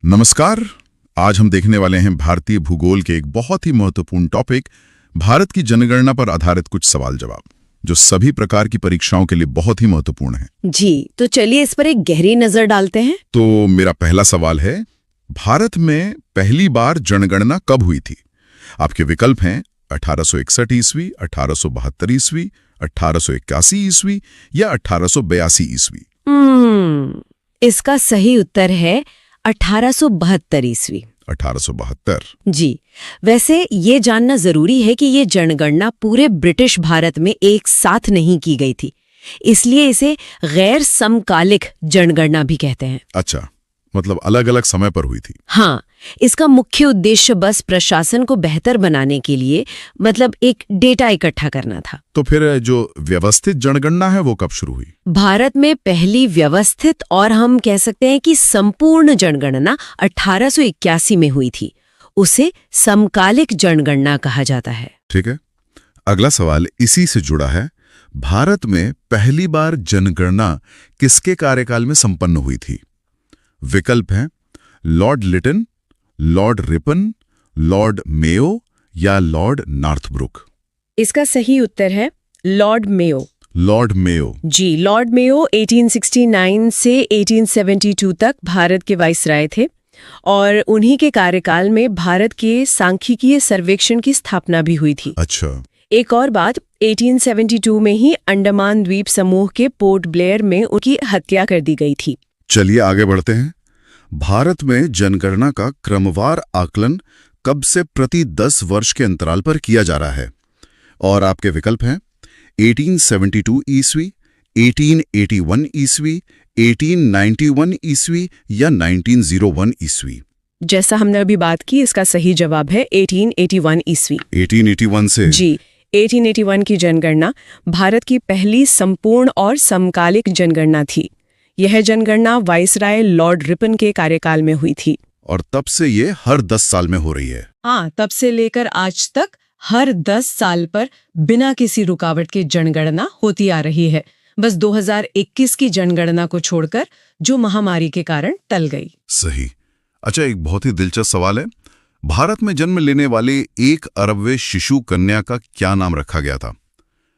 नमस्कार। आज हम देखने वाले हैं भारतीय भूगोल के एक बहुत ही महत्वपूर्ण टॉपिक, भारत की जनगणना पर आधारित कुछ सवाल जवाब, जो सभी प्रकार की परीक्षाओं के लिए बहुत ही महत्वपूर्ण है। जी, तो चलिए इस पर एक गहरी नजर डालते हैं। तो मेरा पहला सवाल है, भारत में पहली बार जनगणना कब हुई थी? आपके विकल्प हैं 1861 ईस्वी, 1872 ईस्वी, 1881 ईस्वी या 1882 ईस्वी। इसका सही उत्तर है 1872 ईस्वी। 1872। जी, वैसे ये जानना जरूरी है कि ये जनगणना पूरे ब्रिटिश भारत में एक साथ नहीं की गई थी, इसलिए इसे गैर समकालिक जनगणना भी कहते हैं। अच्छा, मतलब अलग अलग समय पर हुई थी। हाँ, इसका मुख्य उद्देश्य बस प्रशासन को बेहतर बनाने के लिए मतलब एक डेटा इकट्ठा करना था। तो फिर जो व्यवस्थित जनगणना है वो कब शुरू हुई? भारत में पहली व्यवस्थित और हम कह सकते हैं कि संपूर्ण जनगणना 1881 में हुई थी। उसे समकालिक जनगणना कहा जाता है। ठीक है। अगला सवाल इसी से जुड़ा है। भारत में पहली बार जनगणना किसके कार्यकाल में संपन्न हुई थी? विकल्प हैं Lord Lytton, Lord Ripon, Lord Mayo या लॉर्ड नॉर्थब्रुक। इसका सही उत्तर है लॉर्ड मेयो। Lord Mayo. जी, लॉर्ड मेयो 1869 से 1872 तक भारत के वाइसराय थे और उन्हीं के कार्यकाल में भारत के सांख्यिकीय सर्वेक्षण की स्थापना भी हुई थी। अच्छा। एक और बात, 1872 में ही अंडमान द्वीप समूह के पोर्ट ब्लेयर में उनकी हत्या कर दी गई थी। चलिए आगे बढ़ते हैं। भारत में जनगणना का क्रमवार आकलन कब से प्रति 10 वर्ष के अंतराल पर किया जा रहा है? और आपके विकल्प हैं 1872 ईस्वी, 1881 ईस्वी, 1891 ईस्वी या 1901 ईस्वी। जैसा हमने अभी बात की, इसका सही जवाब है 1881 ईस्वी। 1881 से? जी, 1881 की जनगणना भारत की पहली संपूर्ण और समकालिक जनगणना थी। यह जनगणना वाइसराय लॉर्ड रिपन के कार्यकाल में हुई थी। और तब से ये हर 10 साल में हो रही है। हाँ, तब से लेकर आज तक हर 10 साल पर बिना किसी रुकावट के जनगणना होती आ रही है। बस 2021 की जनगणना को छोड़कर, जो महामारी के कारण टल गई। सही। अच्छा, एक बहुत ही दिलचस्प सवाल है। भारत में जन्म लेने वाले 1 अरबवें शिशु कन्या का क्या नाम रखा गया था?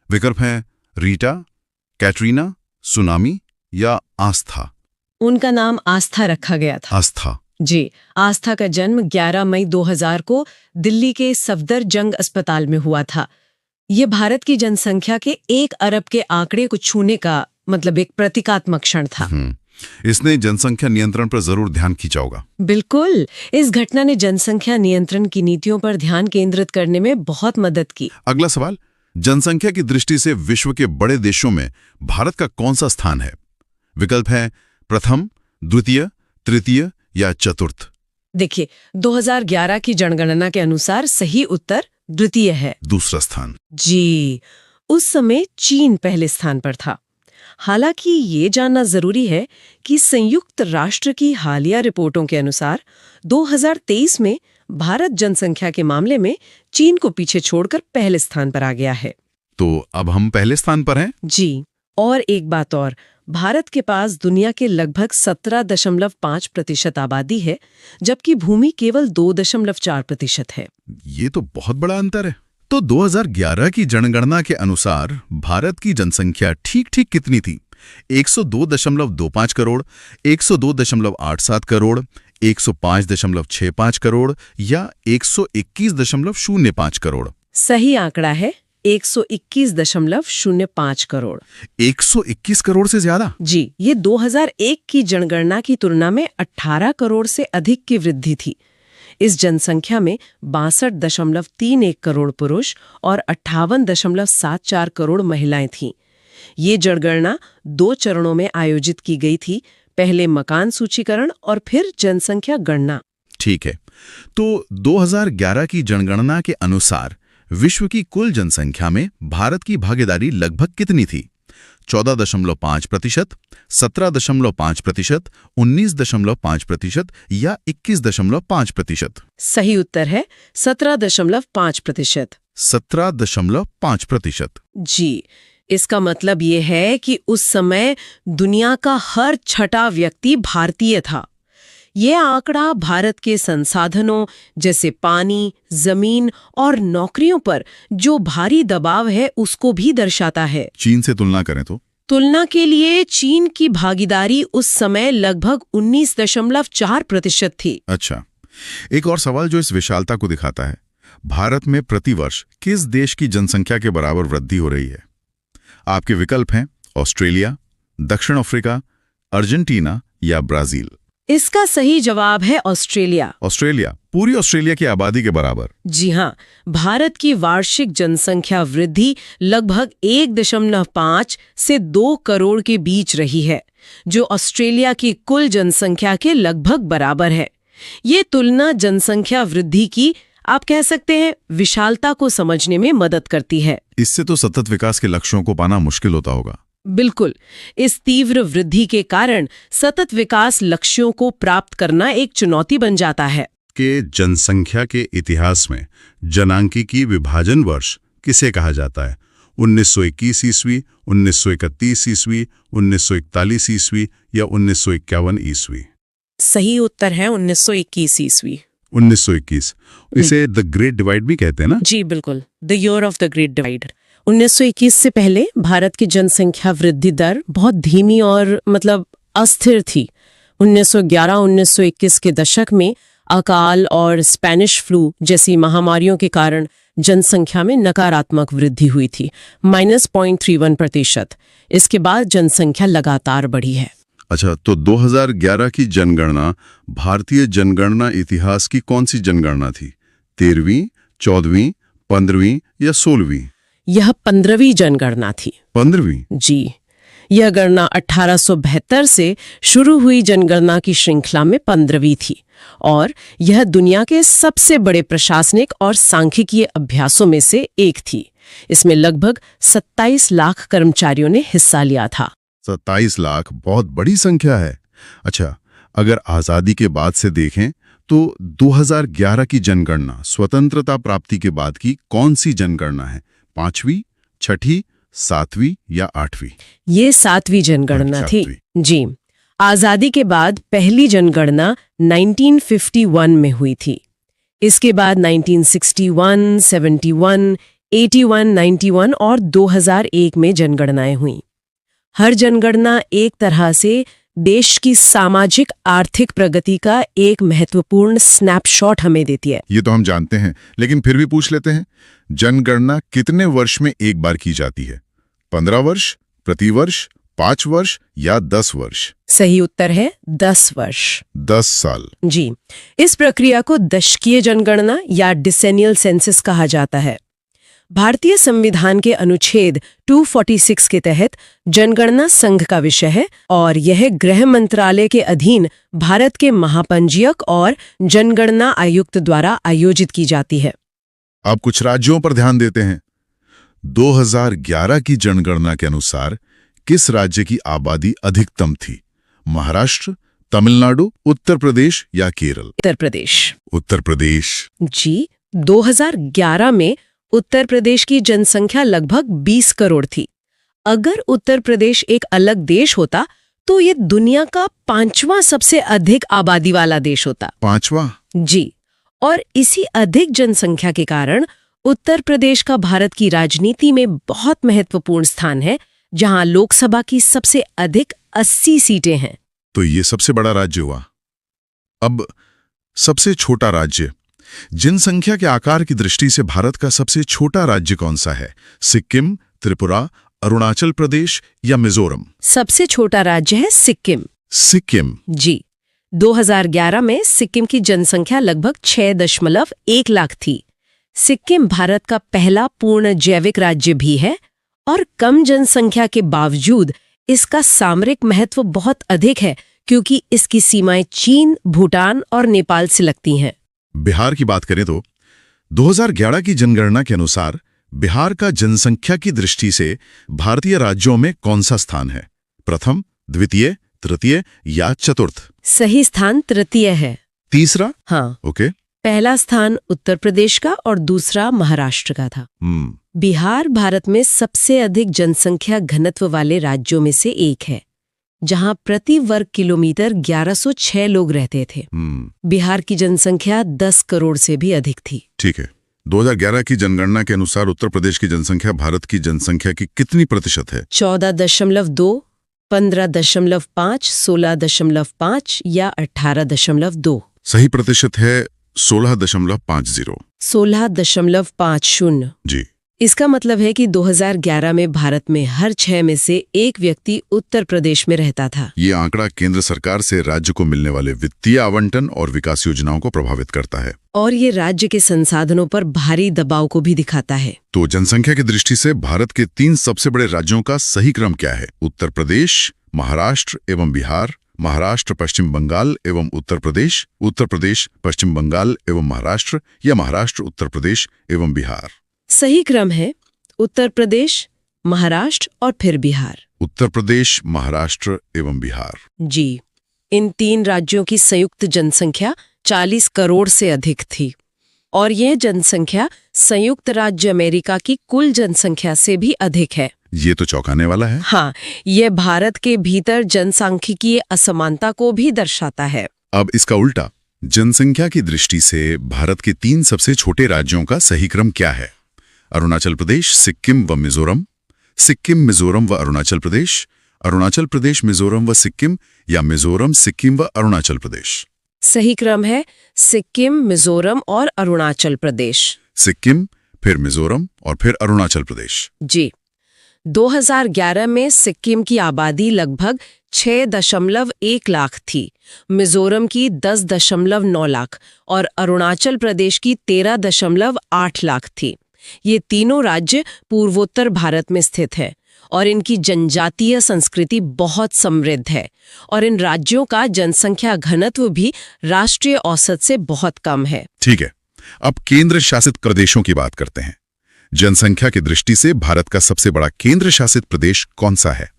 विकल्प हैं रीटा, कैटरीना, सुनामी या आस्था। उनका नाम आस्था रखा गया था। आस्था। जी, आस्था का जन्म 11 मई 2000 को दिल्ली के सफदरजंग अस्पताल में हुआ था। ये भारत की जनसंख्या के 1 अरब के आंकड़े को छूने का मतलब एक प्रतीकात्मक क्षण था। इसने जनसंख्या नियंत्रण पर जरूर ध्यान खींचा होगा। बिल्कुल, इस घटना ने जनसंख्या नियंत्रण की नीतियों पर ध्यान केंद्रित करने में बहुत मदद की। अगला सवाल, जनसंख्या की दृष्टि से विश्व के बड़े देशों में भारत का कौन सा स्थान है? विकल्प है प्रथम, द्वितीय, तृतीय या चतुर्थ। देखिए, 2011 की जनगणना के अनुसार सही उत्तर द्वितीय है। दूसरा स्थान। जी, उस समय चीन पहले स्थान पर था। हालांकि ये जानना जरूरी है कि संयुक्त राष्ट्र की हालिया रिपोर्टों के अनुसार 2023 में भारत जनसंख्या के मामले में चीन को पीछे छोड़कर पहले स्थान पर आ गया है। तो अब हम पहले स्थान पर हैं। जी, और एक बात और, भारत के पास दुनिया के लगभग 17.5% आबादी है, जबकि भूमि केवल 2.4% है। ये तो बहुत बड़ा अंतर है। तो 2011 की जनगणना के अनुसार भारत की जनसंख्या ठीक कितनी थी? 102.25 करोड़, 102.87 करोड़, 105.65 करोड़ या 121.05 करोड़? सही आंकड़ा है 121.05 करोड़। 121 करोड़ से ज्यादा? जी, ये 2001 की जनगणना की तुलना में 18 करोड़ से अधिक की वृद्धि थी। इस जनसंख्या में 62.31 करोड़ पुरुष और 58.74 करोड़ महिलाएं थीं। ये जनगणना 2 चरणों में आयोजित की गई थी, पहले मकान सूचीकरण और फिर जनसंख्या गणना। ठीक है। तो 2011 की जनगणना के अनुसार विश्व की कुल जनसंख्या में भारत की भागीदारी लगभग कितनी थी? 14.5%, 17.5%, 19.5% या 21.5%? सही उत्तर है 17.5%। 17.5%। जी, इसका मतलब ये है कि उस समय दुनिया का हर छठा व्यक्ति भारतीय था। ये आंकड़ा भारत के संसाधनों जैसे पानी, जमीन और नौकरियों पर जो भारी दबाव है उसको भी दर्शाता है। चीन से तुलना करें तो तुलना के लिए चीन की भागीदारी उस समय लगभग 19.4% थी। अच्छा, एक और सवाल जो इस विशालता को दिखाता है, भारत में प्रतिवर्ष किस देश की जनसंख्या के बराबर वृद्धि हो रही है? आपके विकल्प हैं ऑस्ट्रेलिया, दक्षिण अफ्रीका, अर्जेंटीना या ब्राजील। इसका सही जवाब है ऑस्ट्रेलिया। ऑस्ट्रेलिया पूरी ऑस्ट्रेलिया की आबादी के बराबर। जी हाँ, भारत की वार्षिक जनसंख्या वृद्धि लगभग 1.5 से 2 करोड़ के बीच रही है, जो ऑस्ट्रेलिया की कुल जनसंख्या के लगभग बराबर है। ये तुलना जनसंख्या वृद्धि की, आप कह सकते हैं, विशालता को समझने में मदद करती है। इससे तो सतत विकास के लक्ष्यों को पाना मुश्किल होता होगा। बिल्कुल, इस तीव्र वृद्धि के कारण सतत विकास लक्ष्यों को प्राप्त करना एक चुनौती बन जाता है। कि जनसंख्या के इतिहास में जनांकीय विभाजन वर्ष किसे कहा जाता है? 1921 ईस्वी, 1931 ईस्वी, 1941 ईस्वी या 1951 ईस्वी? सही उत्तर है 1921 ईस्वी। 1921। इसे द ग्रेट डिवाइड भी कहते हैं ना? जी बिल्कुल, the year of the great divide. 1921 से पहले भारत की जनसंख्या वृद्धि दर बहुत धीमी और अस्थिर थी। 1911-1921 के दशक में अकाल और स्पेनिश फ्लू जैसी महामारियों के कारण जनसंख्या में नकारात्मक वृद्धि हुई थी, -0.31%। इसके बाद जनसंख्या लगातार बढ़ी है। अच्छा, तो 2011 की जनगणना भारतीय जनगणना इतिहास की कौन सी जनगणना थी? 13वीं, 14वीं, 15वीं या 16वीं? यह 15वीं जनगणना थी। 15वीं? जी, यह गणना 1872 से शुरू हुई जनगणना की श्रृंखला में 15वीं थी और यह दुनिया के सबसे बड़े प्रशासनिक और सांख्यिकीय अभ्यासों में से एक थी। इसमें लगभग 27 लाख कर्मचारियों ने हिस्सा लिया था। 27 लाख बहुत बड़ी संख्या है। अच्छा, अगर आजादी के बाद से देखें तो 2011 की जनगणना स्वतंत्रता प्राप्ति के बाद की कौन सी जनगणना है? 5वीं, 6ठी, 7वीं या 8वीं? ये 7वीं जनगणना थी। जी, आजादी के बाद पहली जनगणना 1951 में हुई थी। इसके बाद 1961, 71, 81, 91 और 2001 में जनगणनाएं हुईं। हर जनगणना एक तरह से देश की सामाजिक आर्थिक प्रगति का एक महत्वपूर्ण स्नैपशॉट हमें देती है। ये तो हम जानते हैं, लेकिन फिर भी पूछ लेते हैं, जनगणना कितने वर्ष में एक बार की जाती है? 15 वर्ष, प्रतिवर्ष, 5 वर्ष या 10 वर्ष? सही उत्तर है 10 वर्ष। 10 साल। जी, इस प्रक्रिया को दशकीय जनगणना या डिसेनियल सेंसस कहा जाता है। भारतीय संविधान के अनुच्छेद 246 के तहत जनगणना संघ का विषय है और यह गृह मंत्रालय के अधीन भारत के महापंजीयक और जनगणना आयुक्त द्वारा आयोजित की जाती है। अब कुछ राज्यों पर ध्यान देते हैं। 2011 की जनगणना के अनुसार किस राज्य की आबादी अधिकतम थी? महाराष्ट्र, तमिलनाडु, उत्तर प्रदेश या केरल? उत्तर प्रदेश। उत्तर प्रदेश। जी, 2011 में उत्तर प्रदेश की जनसंख्या लगभग 20 करोड़ थी। अगर उत्तर प्रदेश एक अलग देश होता तो ये दुनिया का 5वां सबसे अधिक आबादी वाला देश होता। 5वां? जी, और इसी अधिक जनसंख्या के कारण उत्तर प्रदेश का भारत की राजनीति में बहुत महत्वपूर्ण स्थान है, जहां लोकसभा की सबसे अधिक 80 सीटें हैं। तो ये सबसे बड़ा राज्य हुआ। अब सबसे छोटा राज्य। जनसंख्या के आकार की दृष्टि से भारत का सबसे छोटा राज्य कौन सा है? सिक्किम, त्रिपुरा, अरुणाचल प्रदेश या मिजोरम? सबसे छोटा राज्य है सिक्किम। सिक्किम? जी, 2011 में सिक्किम की जनसंख्या लगभग 6.1 लाख थी। सिक्किम भारत का पहला पूर्ण जैविक राज्य भी है और कम जनसंख्या के बावजूद इसका सामरिक महत्व बहुत अधिक है, क्योंकि इसकी सीमाएं चीन, भूटान और नेपाल से लगती हैं। बिहार की बात करें तो 2011 की जनगणना के अनुसार बिहार का जनसंख्या की दृष्टि से भारतीय राज्यों में कौन सा स्थान है? प्रथम, द्वितीय, तृतीय या चतुर्थ? सही स्थान तृतीय है। तीसरा? हाँ, ओके। पहला स्थान उत्तर प्रदेश का और दूसरा महाराष्ट्र का था। बिहार भारत में सबसे अधिक जनसंख्या घनत्व वाले राज्यों में से एक है। जहां प्रति वर्ग किलोमीटर 1106 लोग रहते थे। बिहार की जनसंख्या 10 करोड़ से भी अधिक थी। ठीक है। 2011 की जनगणना के अनुसार उत्तर प्रदेश की जनसंख्या भारत की जनसंख्या की कितनी प्रतिशत है? 14.2, 15.5, 16.5 या 18.2। सही प्रतिशत है 16.50। 16.50 जी। इसका मतलब है कि 2011 में भारत में हर 6 में से एक व्यक्ति उत्तर प्रदेश में रहता था। ये आंकड़ा केंद्र सरकार से राज्य को मिलने वाले वित्तीय आवंटन और विकास योजनाओं को प्रभावित करता है और ये राज्य के संसाधनों पर भारी दबाव को भी दिखाता है। तो जनसंख्या की दृष्टि से भारत के 3 सबसे बड़े राज्यों का सही क्रम क्या है? उत्तर प्रदेश, महाराष्ट्र एवं बिहार, महाराष्ट्र पश्चिम बंगाल एवं उत्तर प्रदेश, उत्तर प्रदेश पश्चिम बंगाल एवं महाराष्ट्र, या महाराष्ट्र उत्तर प्रदेश एवं बिहार? सही क्रम है उत्तर प्रदेश, महाराष्ट्र और फिर बिहार। उत्तर प्रदेश, महाराष्ट्र एवं बिहार। जी, इन 3 राज्यों की संयुक्त जनसंख्या 40 करोड़ से अधिक थी और यह जनसंख्या संयुक्त राज्य अमेरिका की कुल जनसंख्या से भी अधिक है। ये तो चौंकाने वाला है। हाँ, यह भारत के भीतर जनसांख्यिकीय असमानता को भी दर्शाता है। अब इसका उल्टा, जनसंख्या की दृष्टि से भारत के 3 सबसे छोटे राज्यों का सही क्रम क्या है? अरुणाचल प्रदेश, सिक्किम व मिजोरम, सिक्किम, मिजोरम व अरुणाचल प्रदेश, अरुणाचल प्रदेश, मिजोरम व सिक्किम, या मिजोरम, सिक्किम व अरुणाचल प्रदेश? सही क्रम है सिक्किम, मिजोरम और अरुणाचल प्रदेश। सिक्किम, फिर मिजोरम और फिर अरुणाचल प्रदेश। जी। 2011 में सिक्किम की आबादी लगभग 6.1 लाख थी, मिजोरम की 10.9 लाख और अरुणाचल प्रदेश की 13.8 लाख थी। ये तीनों राज्य पूर्वोत्तर भारत में स्थित है और इनकी जनजातीय संस्कृति बहुत समृद्ध है और इन राज्यों का जनसंख्या घनत्व भी राष्ट्रीय औसत से बहुत कम है। ठीक है, अब केंद्र शासित प्रदेशों की बात करते हैं। जनसंख्या की दृष्टि से भारत का सबसे बड़ा केंद्र शासित प्रदेश कौन सा है?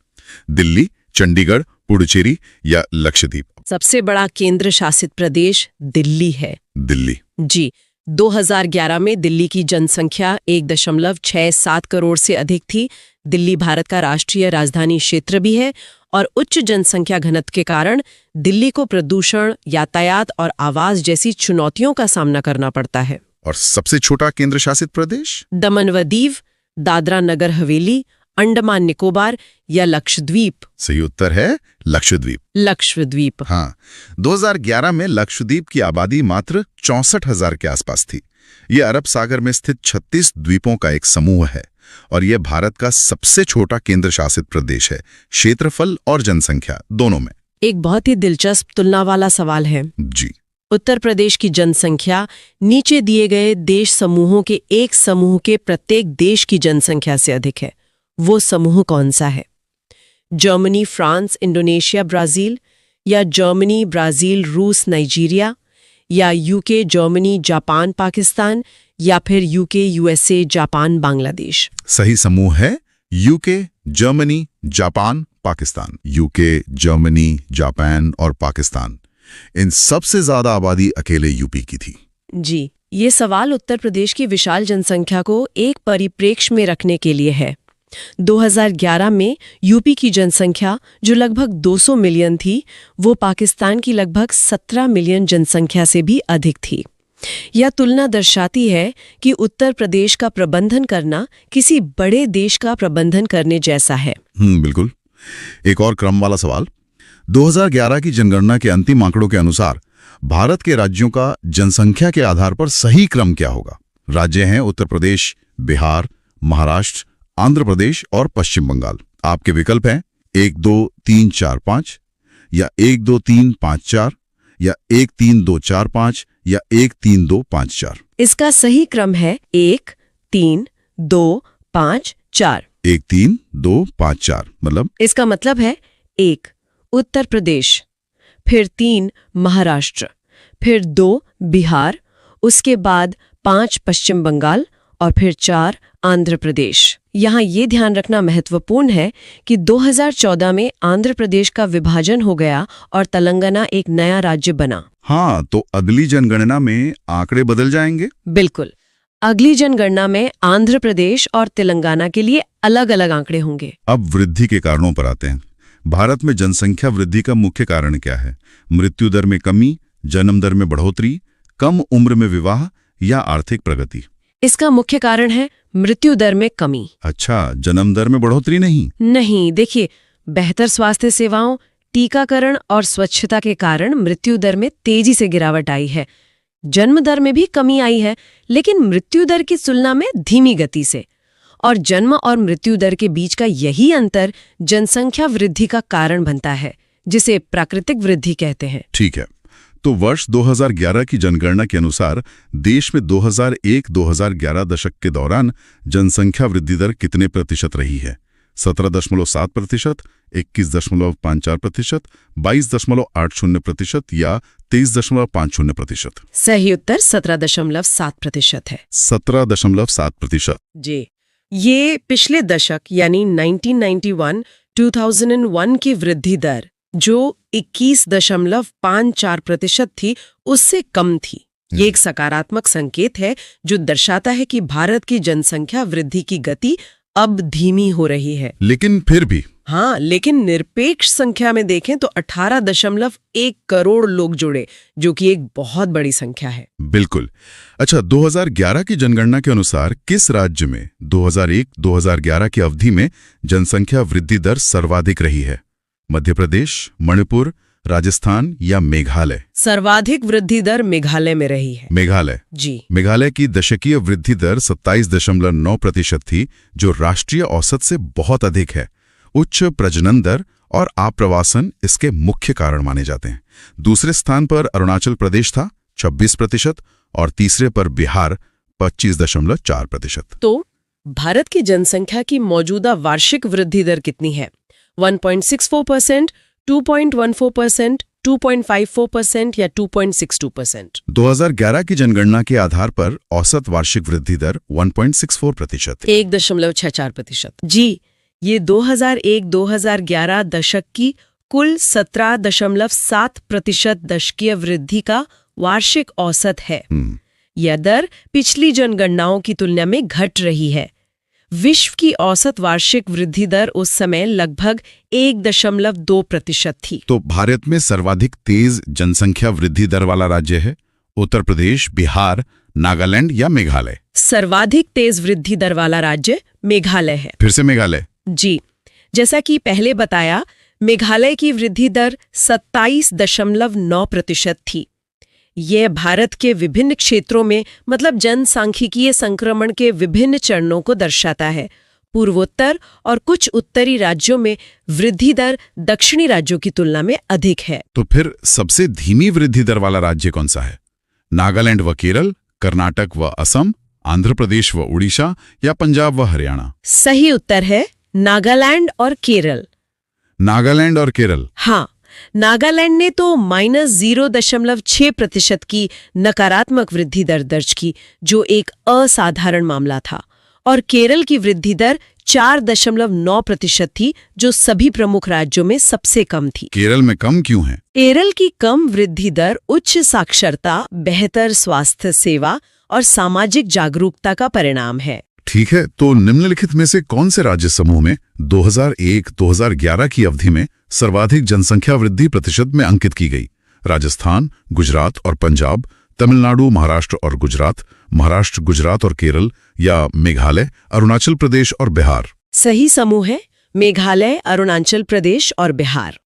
दिल्ली, चंडीगढ़, पुडुचेरी या लक्षद्वीप? सबसे बड़ा केंद्र शासित प्रदेश दिल्ली है। दिल्ली। जी। 2011 में दिल्ली की जनसंख्या 1.67 करोड़ से अधिक थी। दिल्ली भारत का राष्ट्रीय राजधानी क्षेत्र भी है और उच्च जनसंख्या घनत्व के कारण दिल्ली को प्रदूषण, यातायात और आवास जैसी चुनौतियों का सामना करना पड़ता है। और सबसे छोटा केंद्र शासित प्रदेश? दमन व दीव, दादरा नगर हवेली, अंडमान निकोबार या लक्षद्वीप? सही उत्तर है लक्षद्वीप। लक्षद्वीप। हाँ, 2011 में लक्षद्वीप की आबादी मात्र 64,000 के आसपास थी। ये अरब सागर में स्थित 36 द्वीपों का एक समूह है और यह भारत का सबसे छोटा केंद्र शासित प्रदेश है, क्षेत्रफल और जनसंख्या दोनों में। एक बहुत ही दिलचस्प तुलना वाला सवाल है। जी। उत्तर प्रदेश की जनसंख्या नीचे दिए गए देश समूहों के एक समूह के प्रत्येक देश की जनसंख्या से अधिक है। वो समूह कौन सा है? जर्मनी, फ्रांस, इंडोनेशिया, ब्राजील, या जर्मनी, ब्राजील, रूस, नाइजीरिया, या यूके, जर्मनी, जापान, पाकिस्तान, या फिर यूके, यूएसए, जापान, बांग्लादेश? सही समूह है UK, Germany, Japan, Pakistan. UK, Germany, Japan और पाकिस्तान, इन सबसे ज्यादा आबादी अकेले यूपी की थी। जी, ये सवाल उत्तर प्रदेश की विशाल जनसंख्या को एक परिप्रेक्ष्य में रखने के लिए है। 2011 में यूपी की जनसंख्या जो लगभग 200 मिलियन थी, वो पाकिस्तान की लगभग 17 मिलियन जनसंख्या से भी अधिक थी। यह तुलना दर्शाती है कि उत्तर प्रदेश का प्रबंधन करना किसी बड़े देश का प्रबंधन करने जैसा है। बिल्कुल। एक और क्रम वाला सवाल। 2011 की जनगणना के अंतिम आंकड़ों के अनुसार भारत के राज्यों का जनसंख्या के आधार पर सही क्रम क्या होगा? राज्य हैं उत्तर प्रदेश, बिहार, महाराष्ट्र, आंध्र प्रदेश और पश्चिम बंगाल। आपके विकल्प हैं 1 2 3 4 5 या 1 2 3 5 4 या 1 3 2 4 5 या 1 3 2 5 4। इसका सही क्रम है 1 3 2 5 4। 1 3 2 5 4 मतलब? इसका मतलब है 1 उत्तर प्रदेश, फिर 3 महाराष्ट्र, फिर 2 बिहार, उसके बाद 5 पश्चिम बंगाल और फिर 4 आंध्र प्रदेश। यहाँ ये ध्यान रखना महत्वपूर्ण है कि 2014 में आंध्र प्रदेश का विभाजन हो गया और तेलंगाना एक नया राज्य बना। हाँ, तो अगली जनगणना में आंकड़े बदल जाएंगे? बिल्कुल। अगली जनगणना में आंध्र प्रदेश और तेलंगाना के लिए अलग अलग आंकड़े होंगे। अब वृद्धि के कारणों पर आते हैं। भारत में जनसंख्या वृद्धि का मुख्य कारण क्या है? मृत्यु दर में कमी, जन्म दर में बढ़ोतरी, कम उम्र में विवाह या आर्थिक प्रगति? इसका मुख्य कारण है मृत्यु दर में कमी। अच्छा, जन्म दर में बढ़ोतरी नहीं? नहीं, देखिए, बेहतर स्वास्थ्य सेवाओं, टीकाकरण और स्वच्छता के कारण मृत्यु दर में तेजी से गिरावट आई है। जन्म दर में भी कमी आई है, लेकिन मृत्यु दर की तुलना में धीमी गति से। और जन्म और मृत्यु दर के बीच का यही अंतर जनसंख्या वृद्धि का कारण बनता है, जिसे प्राकृतिक वृद्धि कहते हैं। ठीक है, तो वर्ष 2011 की जनगणना के अनुसार देश में 2001-2011 दशक के दौरान जनसंख्या वृद्धि दर कितने प्रतिशत रही है? 17.7%, 21.54%, 22.80% या 23.50%? सही उत्तर 17.7% है। 17.7%। जी, ये पिछले दशक यानी 1991-2001 की वृद्धि दर जो 21.54% थी, उससे कम थी। ये एक सकारात्मक संकेत है जो दर्शाता है कि भारत की जनसंख्या वृद्धि की गति अब धीमी हो रही है। लेकिन फिर भी हाँ, लेकिन निरपेक्ष संख्या में देखें तो 18.1 करोड़ लोग जुड़े, जो कि एक बहुत बड़ी संख्या है। बिल्कुल। अच्छा, 2011 की जनगणना के अनुसार किस राज्य में 2001-2011 की अवधि में जनसंख्या वृद्धि दर सर्वाधिक रही है? मध्य प्रदेश, मणिपुर, राजस्थान या मेघालय? सर्वाधिक वृद्धि दर मेघालय में रही है। मेघालय? जी। मेघालय की दशकीय वृद्धि दर 27.9% थी, जो राष्ट्रीय औसत से बहुत अधिक है। उच्च प्रजनन दर और आप्रवासन इसके मुख्य कारण माने जाते हैं। दूसरे स्थान पर अरुणाचल प्रदेश था 26% और तीसरे पर बिहार 25.4%। तो भारत की जनसंख्या की मौजूदा वार्षिक वृद्धि दर कितनी है? 1.64%, 2.14%, 2.54% या 2.62%? 2011 की जनगणना के आधार पर औसत वार्षिक वृद्धि दर 1.64%। 1.64%। जी, ये 2001-2011 दशक की कुल 17.7% दशकीय वृद्धि का वार्षिक औसत है। यह दर पिछली जनगणनाओं की तुलना में घट रही है। विश्व की औसत वार्षिक वृद्धि दर उस समय लगभग 1.2% थी। तो भारत में सर्वाधिक तेज जनसंख्या वृद्धि दर वाला राज्य है उत्तर प्रदेश, बिहार, नागालैंड या मेघालय? सर्वाधिक तेज वृद्धि दर वाला राज्य मेघालय है। फिर से मेघालय? जी, जैसा कि पहले बताया, मेघालय की वृद्धि दर 27.9% थी। यह भारत के विभिन्न क्षेत्रों में मतलब जनसांख्यिकीय संक्रमण के विभिन्न चरणों को दर्शाता है। पूर्वोत्तर और कुछ उत्तरी राज्यों में वृद्धि दर दक्षिणी राज्यों की तुलना में अधिक है। तो फिर सबसे धीमी वृद्धि दर वाला राज्य कौन सा है? नागालैंड व केरल, कर्नाटक व असम, आंध्र प्रदेश व उड़ीसा या पंजाब व हरियाणा? सही उत्तर है नागालैंड और केरल। नागालैंड और केरल? हाँ, नागालैंड ने तो -0.6% की नकारात्मक वृद्धि दर दर्ज की, जो एक असाधारण मामला था। और केरल की वृद्धि दर 4.9% थी, जो सभी प्रमुख राज्यों में सबसे कम थी। केरल में कम क्यों है? केरल की कम वृद्धि दर उच्च साक्षरता, बेहतर स्वास्थ्य सेवा और सामाजिक जागरूकता का परिणाम है। ठीक है, तो निम्नलिखित में से कौन से राज्य समूह में 2001-2011 की अवधि में सर्वाधिक जनसंख्या वृद्धि प्रतिशत में अंकित की गई? राजस्थान, गुजरात और पंजाब, तमिलनाडु, महाराष्ट्र और गुजरात, महाराष्ट्र, गुजरात और केरल या मेघालय, अरुणाचल प्रदेश और बिहार? सही समूह है मेघालय, अरुणाचल प्रदेश और बिहार।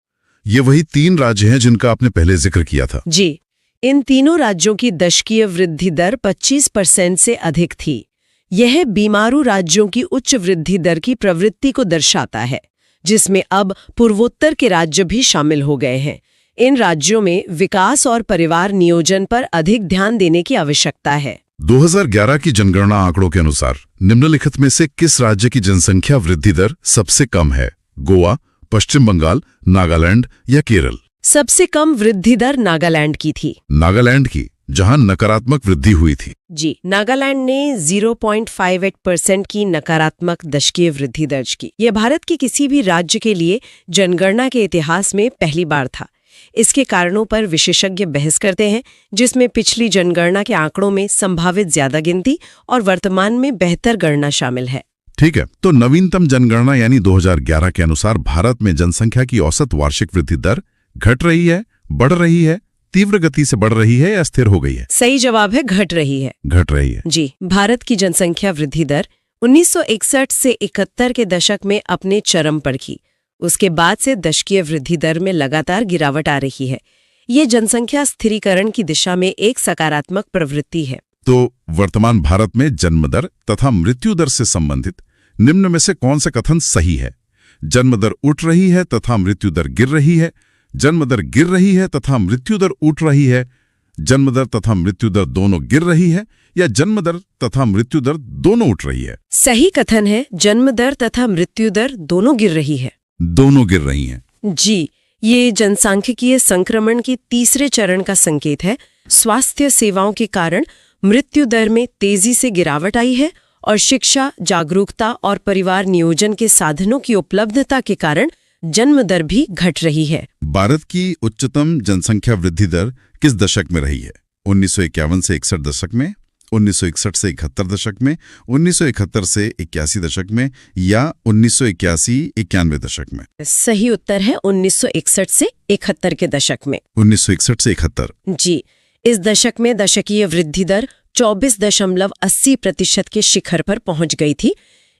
ये वही 3 राज्य हैं जिनका आपने पहले जिक्र किया था। जी, इन तीनों राज्यों की दशकीय वृद्धि दर 25% से अधिक थी। यह बीमारू राज्यों की उच्च वृद्धि दर की प्रवृत्ति को दर्शाता है, जिसमें अब पूर्वोत्तर के राज्य भी शामिल हो गए हैं। इन राज्यों में विकास और परिवार नियोजन पर अधिक ध्यान देने की आवश्यकता है। 2011 की जनगणना आंकड़ों के अनुसार निम्नलिखित में से किस राज्य की जनसंख्या वृद्धि दर सबसे कम है? गोवा, पश्चिम बंगाल, नागालैंड या केरल? सबसे कम वृद्धि दर नागालैंड की थी। नागालैंड की, जहां नकारात्मक वृद्धि हुई थी। जी, नागालैंड ने 0.58% की नकारात्मक दशकीय वृद्धि दर्ज की। यह भारत के किसी भी राज्य के लिए जनगणना के इतिहास में पहली बार था। इसके कारणों पर विशेषज्ञ बहस करते हैं, जिसमें पिछली जनगणना के आंकड़ों में संभावित ज्यादा गिनती और वर्तमान में बेहतर गणना शामिल है। ठीक है, तो नवीनतम जनगणना यानी 2011 के अनुसार भारत में जनसंख्या की औसत वार्षिक वृद्धि दर घट रही है, बढ़ रही है, तीव्र गति से बढ़ रही है या स्थिर हो गई है? सही जवाब है घट रही है। घट रही है। जी, भारत की जनसंख्या वृद्धि दर 1961 से 71 के दशक में अपने चरम पर थी। उसके बाद से दशकीय वृद्धि दर में लगातार गिरावट आ रही है। ये जनसंख्या स्थिरीकरण की दिशा में एक सकारात्मक प्रवृत्ति है। तो वर्तमान भारत में जन्म दर तथा मृत्यु दर से संबंधित निम्न में से कौन सा कथन सही है? जन्म दर उठ रही है तथा मृत्यु दर गिर रही है, जन्म दर गिर रही है तथा मृत्यु दर उठ रही है, जन्म दर तथा मृत्यु दर दोनों गिर रही है, या जन्म दर तथा मृत्यु दर दोनों उठ रही है? सही कथन है, जन्म दर तथा मृत्यु दर दोनों गिर रही है। दोनों गिर रही हैं। जी, ये जनसांख्यिकीय संक्रमण के तीसरे चरण का संकेत है। स्वास्थ्य सेवाओं के कारण मृत्यु दर में तेजी से गिरावट आई है और शिक्षा, जागरूकता और परिवार नियोजन के साधनों की उपलब्धता के कारण जन्म दर भी घट रही है। भारत की उच्चतम जनसंख्या वृद्धि दर किस दशक में रही है? 1951 से 61 दशक में, 1961 से 71 दशक में, 1971 से 81 दशक में, या 1981-91 दशक में? सही उत्तर है 1961 से 71 के दशक में। 1961 से 71। जी, इस दशक में दशकीय वृद्धि दर 24.80% के शिखर पर पहुंच गई थी।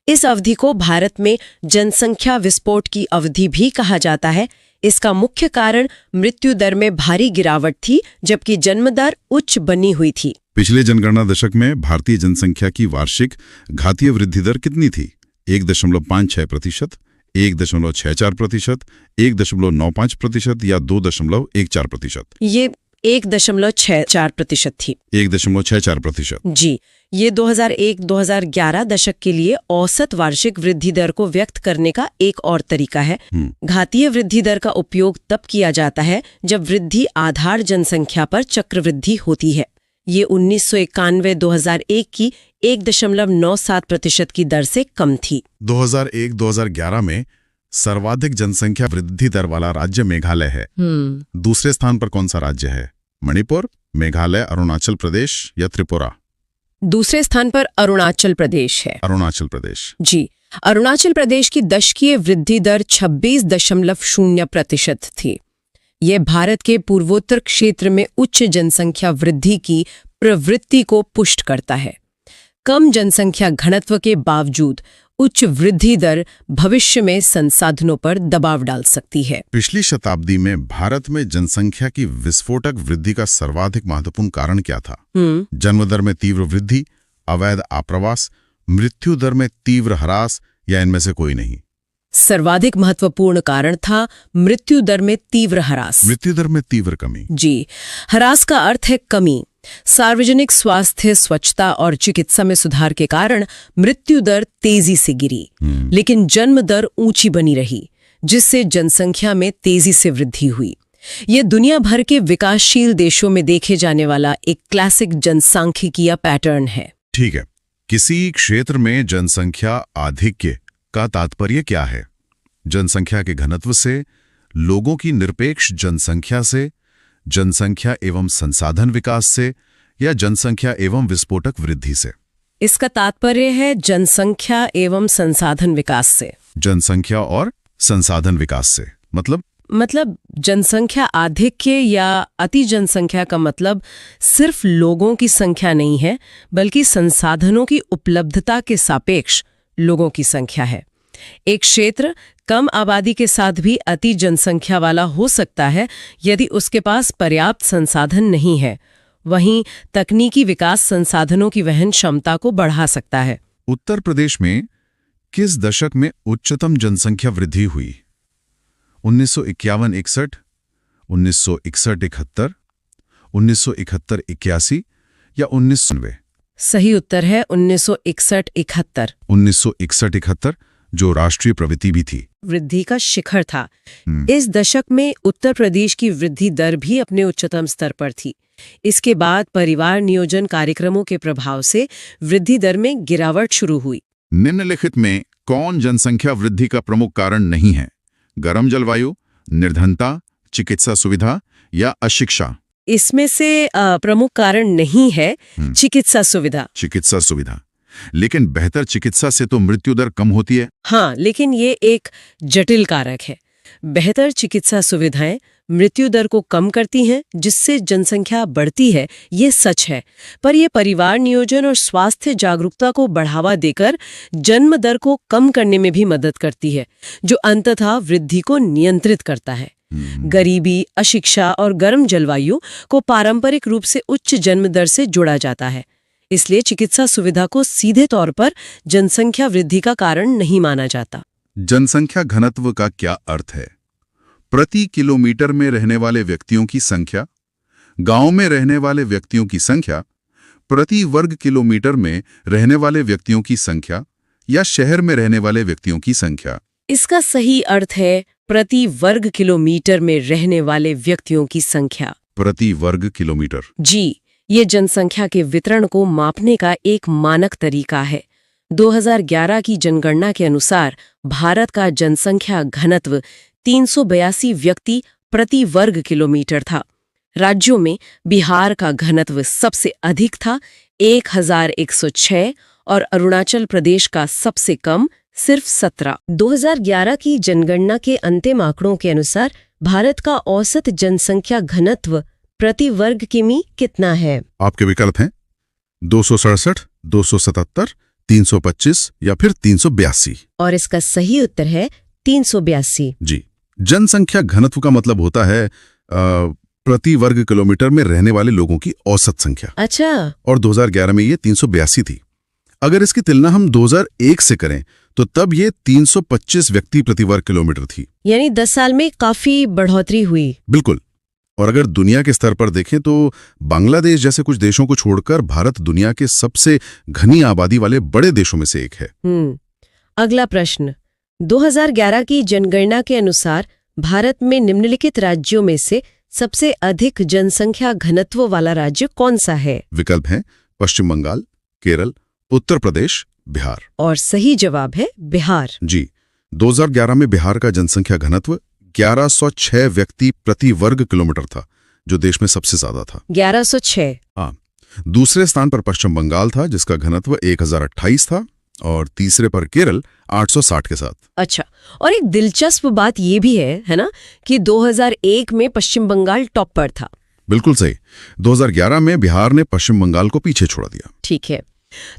इस अवधि को भारत में जनसंख्या विस्फोट की अवधि भी कहा जाता है। इसका मुख्य कारण मृत्यु दर में भारी गिरावट थी, जबकि जन्म दर उच्च बनी हुई थी। पिछले जनगणना दशक में भारतीय जनसंख्या की वार्षिक घातीय वृद्धि दर कितनी थी? 1.56%, 1.64%, 1.95% या 2.14%? ये 1.64% थी। 1.64%। जी, ये 2001-2011 दशक के लिए औसत वार्षिक वृद्धि दर को व्यक्त करने का एक और तरीका है। घातीय वृद्धि दर का उपयोग तब किया जाता है जब वृद्धि आधार जनसंख्या पर चक्रवृद्धि होती है। ये 1991-2001 की 1.97% की दर से कम थी। 2001-2011 में सर्वाधिक जनसंख्या वृद्धि दर वाला राज्य मेघालय है। दूसरे स्थान पर कौन सा राज्य है? मणिपुर, मेघालय, अरुणाचल प्रदेश या त्रिपुरा? दूसरे स्थान पर अरुणाचल प्रदेश है। अरुणाचल प्रदेश। जी, अरुणाचल प्रदेश की दशकीय वृद्धि दर 26.0% थी। यह भारत के पूर्वोत्तर क्षेत्र में उच्च जनसंख्या वृद्धि की प्रवृत्ति को पुष्ट करता है। कम जनसंख्या घनत्व के बावजूद उच्च वृद्धि दर भविष्य में संसाधनों पर दबाव डाल सकती है। पिछली शताब्दी में भारत में जनसंख्या की विस्फोटक वृद्धि का सर्वाधिक महत्वपूर्ण कारण क्या था? जन्म दर में तीव्र वृद्धि, अवैध आप्रवास, मृत्यु दर में तीव्र ह्रास, या इनमें से कोई नहीं? सर्वाधिक महत्वपूर्ण कारण था मृत्यु दर में तीव्र ह्रास। मृत्यु दर में तीव्र कमी। जी, ह्रास का अर्थ है कमी। सार्वजनिक स्वास्थ्य, स्वच्छता और चिकित्सा में सुधार के कारण मृत्यु दर तेजी से गिरी, लेकिन जन्म दर ऊंची बनी रही, जिससे जनसंख्या में तेजी से वृद्धि हुई। यह दुनिया भर के विकासशील देशों में देखे जाने वाला एक क्लासिक जनसांख्यिकीय पैटर्न है। ठीक है, किसी क्षेत्र में जनसंख्या आधिक्य का तात्पर्य क्या है? जनसंख्या के घनत्व से, लोगों की निरपेक्ष जनसंख्या से, जनसंख्या एवं संसाधन विकास से, या जनसंख्या एवं विस्फोटक वृद्धि से? इसका तात्पर्य है जनसंख्या एवं संसाधन विकास से। जनसंख्या और संसाधन विकास से मतलब जनसंख्या आधिक्य या अति जनसंख्या का मतलब सिर्फ लोगों की संख्या नहीं है, बल्कि संसाधनों की उपलब्धता के सापेक्ष लोगों की संख्या है। एक क्षेत्र कम आबादी के साथ भी अति जनसंख्या वाला हो सकता है यदि उसके पास पर्याप्त संसाधन नहीं है। वहीं तकनीकी विकास संसाधनों की वहन क्षमता को बढ़ा सकता है। उत्तर प्रदेश में किस दशक में उच्चतम जनसंख्या वृद्धि हुई? 1951-61, 1961-71, 1971-81 या 1990? सही उत्तर है 1961-71। 1961-71 जो राष्ट्रीय प्रवृत्ति भी थी, वृद्धि का शिखर था। इस दशक में उत्तर प्रदेश की वृद्धि दर भी अपने उच्चतम स्तर पर थी। इसके बाद परिवार नियोजन कार्यक्रमों के प्रभाव से वृद्धि दर में गिरावट शुरू हुई। निम्नलिखित में कौन जनसंख्या वृद्धि का प्रमुख कारण नहीं है? गर्म जलवायु, निर्धनता, चिकित्सा सुविधा या अशिक्षा? इसमें से प्रमुख कारण नहीं है चिकित्सा सुविधा। चिकित्सा सुविधा। लेकिन बेहतर चिकित्सा से तो मृत्यु दर कम होती है। हाँ, लेकिन ये एक जटिल कारक है। बेहतर चिकित्सा सुविधाएं मृत्यु दर को कम करती हैं, जिससे जनसंख्या बढ़ती है, ये सच है। पर ये परिवार नियोजन और स्वास्थ्य जागरूकता को बढ़ावा देकर जन्म दर को कम करने में भी मदद करती है, जो अंततः वृद्धि को नियंत्रित करता है। गरीबी, अशिक्षा और गर्म जलवायु को पारंपरिक रूप से उच्च जन्म दर से जोड़ा जाता है। इसलिए चिकित्सा सुविधा को सीधे तौर पर जनसंख्या वृद्धि का कारण नहीं माना जाता। जनसंख्या घनत्व का क्या अर्थ है? प्रति किलोमीटर में रहने वाले व्यक्तियों की संख्या, गांव में रहने वाले व्यक्तियों की संख्या, प्रति वर्ग किलोमीटर में रहने वाले व्यक्तियों की संख्या, या शहर में रहने वाले व्यक्तियों की संख्या? इसका सही अर्थ है प्रति वर्ग किलोमीटर में रहने वाले व्यक्तियों की संख्या। प्रति वर्ग किलोमीटर। जी, ये जनसंख्या के वितरण को मापने का एक मानक तरीका है। 2011 की जनगणना के अनुसार भारत का जनसंख्या घनत्व 382 व्यक्ति प्रति वर्ग किलोमीटर था। राज्यों में बिहार का घनत्व सबसे अधिक था, 1106, और अरुणाचल प्रदेश का सबसे कम, सिर्फ 17। 2011 की जनगणना के अंतिम आंकड़ों के अनुसार भारत का औसत जनसंख्या घनत्व प्रति वर्ग किमी कितना है? आपके विकल्प हैं 267, 277, 325 या फिर 382। और इसका सही उत्तर है 382। जी, जनसंख्या घनत्व का मतलब होता है प्रति वर्ग किलोमीटर में रहने वाले लोगों की औसत संख्या। अच्छा। और 2011 में ये 382 थी। अगर इसकी तुलना हम 2001 से करें तो तब ये 325 व्यक्ति प्रति वर्ग किलोमीटर थी। यानी 10 साल में काफी बढ़ोतरी हुई। बिल्कुल। और अगर दुनिया के स्तर पर देखें तो बांग्लादेश जैसे कुछ देशों को छोड़कर भारत दुनिया के सबसे घनी आबादी वाले बड़े देशों में से एक है। अगला प्रश्न, 2011 की जनगणना के अनुसार भारत में निम्नलिखित राज्यों में से सबसे अधिक जनसंख्या घनत्व वाला राज्य कौन सा है? विकल्प हैं पश्चिम बंगाल, केरल, उत्तर प्रदेश, बिहार। और सही जवाब है बिहार। जी, 2011 में बिहार का जनसंख्या घनत्व 1106 व्यक्ति प्रति वर्ग किलोमीटर था, जो देश में सबसे ज्यादा था। 1106। हाँ। दूसरे स्थान पर पश्चिम बंगाल था, जिसका घनत्व 1028 था, और तीसरे पर केरल 860 के साथ। अच्छा, और एक दिलचस्प बात ये भी है ना, कि 2001 में पश्चिम बंगाल टॉप पर था। बिल्कुल सही। 2011 में बिहार ने पश्चिम बंगाल को पीछे छोड़ा दिया। ठीक है,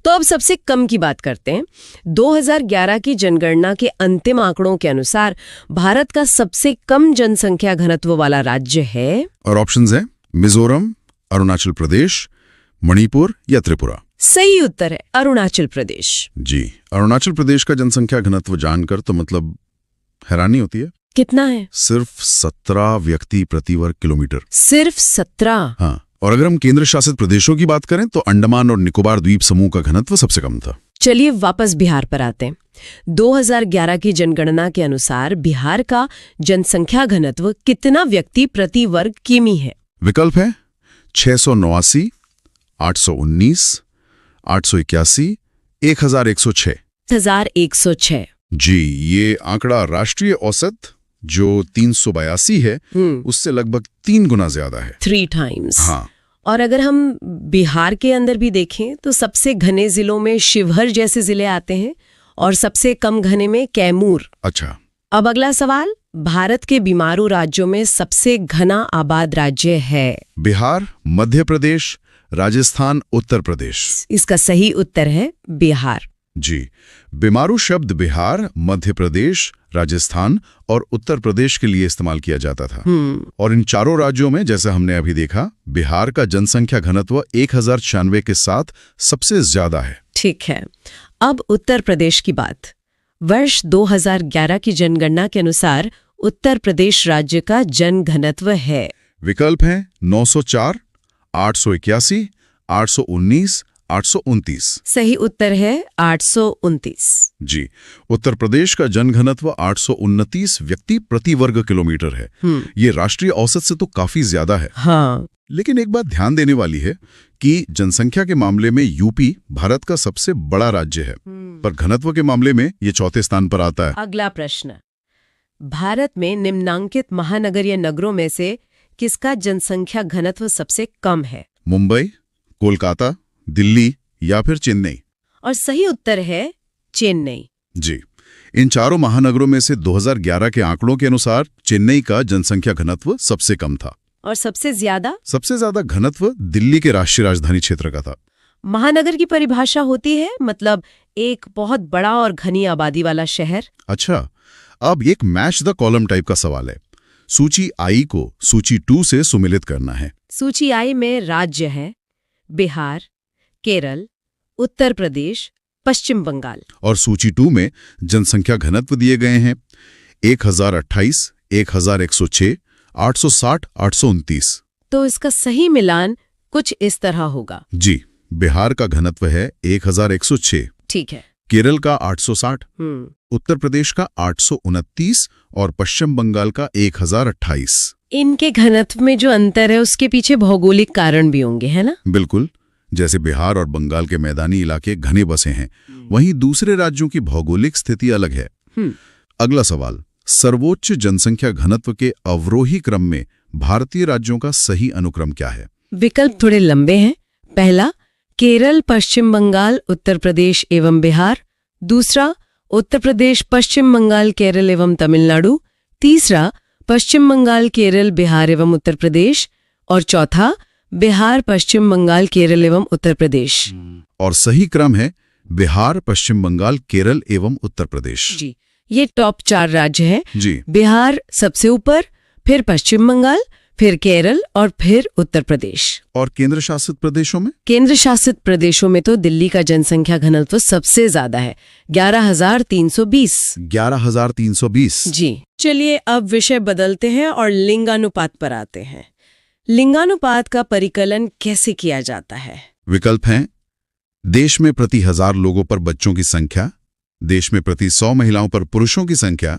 तो अब सबसे कम की बात करते हैं। 2011 की जनगणना के अंतिम आंकड़ों के अनुसार भारत का सबसे कम जनसंख्या घनत्व वाला राज्य है, और ऑप्शंस हैं मिजोरम, अरुणाचल प्रदेश, मणिपुर या त्रिपुरा। सही उत्तर है अरुणाचल प्रदेश। जी, अरुणाचल प्रदेश का जनसंख्या घनत्व जानकर तो मतलब हैरानी होती है। कितना है? सिर्फ 17 व्यक्ति प्रति वर्ग किलोमीटर। सिर्फ 17? हाँ। और अगर हम केंद्र शासित प्रदेशों की बात करें तो अंडमान और निकोबार द्वीप समूह का घनत्व सबसे कम था। चलिए वापस बिहार पर आते हैं। 2011 की जनगणना के अनुसार बिहार का जनसंख्या घनत्व कितना व्यक्ति प्रति वर्ग किमी है? विकल्प है 689, 819, 881, 1106। 1106। जी, ये आंकड़ा राष्ट्रीय औसत जो 382 है उससे लगभग 3 गुना ज्यादा है। 3 times। हाँ। और अगर हम बिहार के अंदर भी देखें तो सबसे घने जिलों में शिवहर जैसे जिले आते हैं और सबसे कम घने में कैमूर। अच्छा। अब अगला सवाल, भारत के बीमारू राज्यों में सबसे घना आबाद राज्य है? बिहार, मध्य प्रदेश, राजस्थान, उत्तर प्रदेश। इसका सही उत्तर है बिहार। जी, बीमारू शब्द बिहार, मध्य प्रदेश, राजस्थान और उत्तर प्रदेश के लिए इस्तेमाल किया जाता था। और इन चारों राज्यों में, जैसे हमने अभी देखा, बिहार का जनसंख्या घनत्व 1096 के साथ सबसे ज्यादा है। ठीक है, अब उत्तर प्रदेश की बात। वर्ष 2011 की जनगणना के अनुसार उत्तर प्रदेश राज्य का जन घनत्व है। विकल्प हैं 904, 881, 819, 829। सही उत्तर है 829। जी, उत्तर प्रदेश का जनघनत्व 829 व्यक्ति प्रति वर्ग किलोमीटर है। ये राष्ट्रीय औसत से तो काफी ज्यादा है। हाँ। लेकिन एक बात ध्यान देने वाली है कि जनसंख्या के मामले में यूपी भारत का सबसे बड़ा राज्य है, पर घनत्व के मामले में ये चौथे स्थान पर आता है। अगला प्रश्न, भारत में निम्नांकित महानगरीय नगरों में से किसका जनसंख्या घनत्व सबसे कम है? मुंबई, कोलकाता, दिल्ली या फिर चेन्नई? और सही उत्तर है चेन्नई। जी, इन चारों महानगरों में से 2011 के आंकड़ों के अनुसार चेन्नई का जनसंख्या घनत्व सबसे कम था। और सबसे ज्यादा घनत्व दिल्ली के राष्ट्रीय राजधानी क्षेत्र का था। महानगर की परिभाषा होती है मतलब एक बहुत बड़ा और घनी आबादी वाला शहर। अच्छा, अब एक मैच द कॉलम टाइप का सवाल है। सूची आई को सूची 2 से सुमिलित करना है। सूची आई में राज्य है बिहार, केरल, उत्तर प्रदेश, पश्चिम बंगाल। और सूची 2 में जनसंख्या घनत्व दिए गए हैं 1028, 1106, 860, 829। तो इसका सही मिलान कुछ इस तरह होगा। जी, बिहार का घनत्व है 1106, ठीक है। केरल का 860, उत्तर प्रदेश का 829 और पश्चिम बंगाल का 1028। इनके घनत्व में जो अंतर है उसके पीछे भौगोलिक कारण भी होंगे, है ना? बिल्कुल, जैसे बिहार और बंगाल के मैदानी इलाके घने बसे हैं, वहीं दूसरे राज्यों की भौगोलिक स्थिति अलग है। अगला सवाल, सर्वोच्च जनसंख्या घनत्व के अवरोही क्रम में भारतीय राज्यों का सही अनुक्रम क्या है? विकल्प थोड़े लंबे हैं। पहला, केरल, पश्चिम बंगाल, उत्तर प्रदेश एवं बिहार। दूसरा, उत्तर प्रदेश, पश्चिम बंगाल, केरल एवं तमिलनाडु। तीसरा, पश्चिम बंगाल, केरल, बिहार एवं उत्तर प्रदेश। और चौथा, बिहार, पश्चिम बंगाल, केरल एवं उत्तर प्रदेश। और सही क्रम है बिहार, पश्चिम बंगाल, केरल एवं उत्तर प्रदेश। जी, ये टॉप 4 राज्य हैं। जी, बिहार सबसे ऊपर, फिर पश्चिम बंगाल, फिर केरल और फिर उत्तर प्रदेश। और केंद्र शासित प्रदेशों में? केंद्र शासित प्रदेशों में तो दिल्ली का जनसंख्या घनत्व सबसे ज्यादा है, 11,320। 11,320। जी, चलिए अब विषय बदलते हैं और लिंगानुपात पर आते हैं। लिंगानुपात का परिकलन कैसे किया जाता है? विकल्प हैं देश में प्रति 1000 लोगों पर बच्चों की संख्या, देश में प्रति 100 महिलाओं पर पुरुषों की संख्या,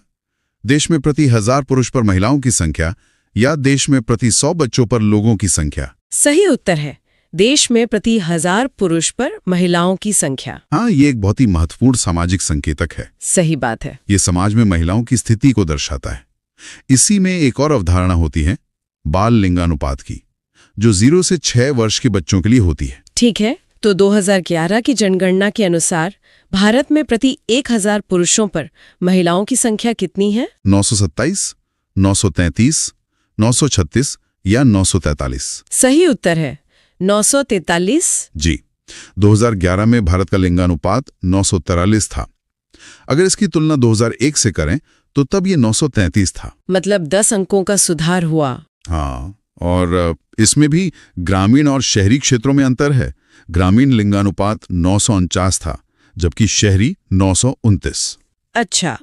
देश में प्रति 1000 पुरुष पर महिलाओं की संख्या, या देश में प्रति 100 बच्चों पर लोगों की संख्या। सही उत्तर है देश में प्रति 1000 पुरुष पर महिलाओं की संख्या। हाँ, ये एक बहुत ही महत्वपूर्ण सामाजिक संकेतक है। सही बात है। ये समाज में महिलाओं की स्थिति को दर्शाता है। इसी में एक और अवधारणा होती है बाल लिंगानुपात की, जो 0 से 6 वर्ष के बच्चों के लिए होती है। ठीक है, तो 2011 की जनगणना के अनुसार भारत में प्रति 1000 पुरुषों पर महिलाओं की संख्या कितनी है? 927, 933, 936 या 943। सही उत्तर है 943। जी, 2011 में भारत का लिंगानुपात 943 था। अगर इसकी तुलना 2001 से करें तो तब ये 933 था। मतलब 10 अंकों का सुधार हुआ। हाँ, और इसमें भी ग्रामीण और शहरी क्षेत्रों में अंतर है। ग्रामीण लिंगानुपात 949 था, जबकि शहरी 929। अच्छा,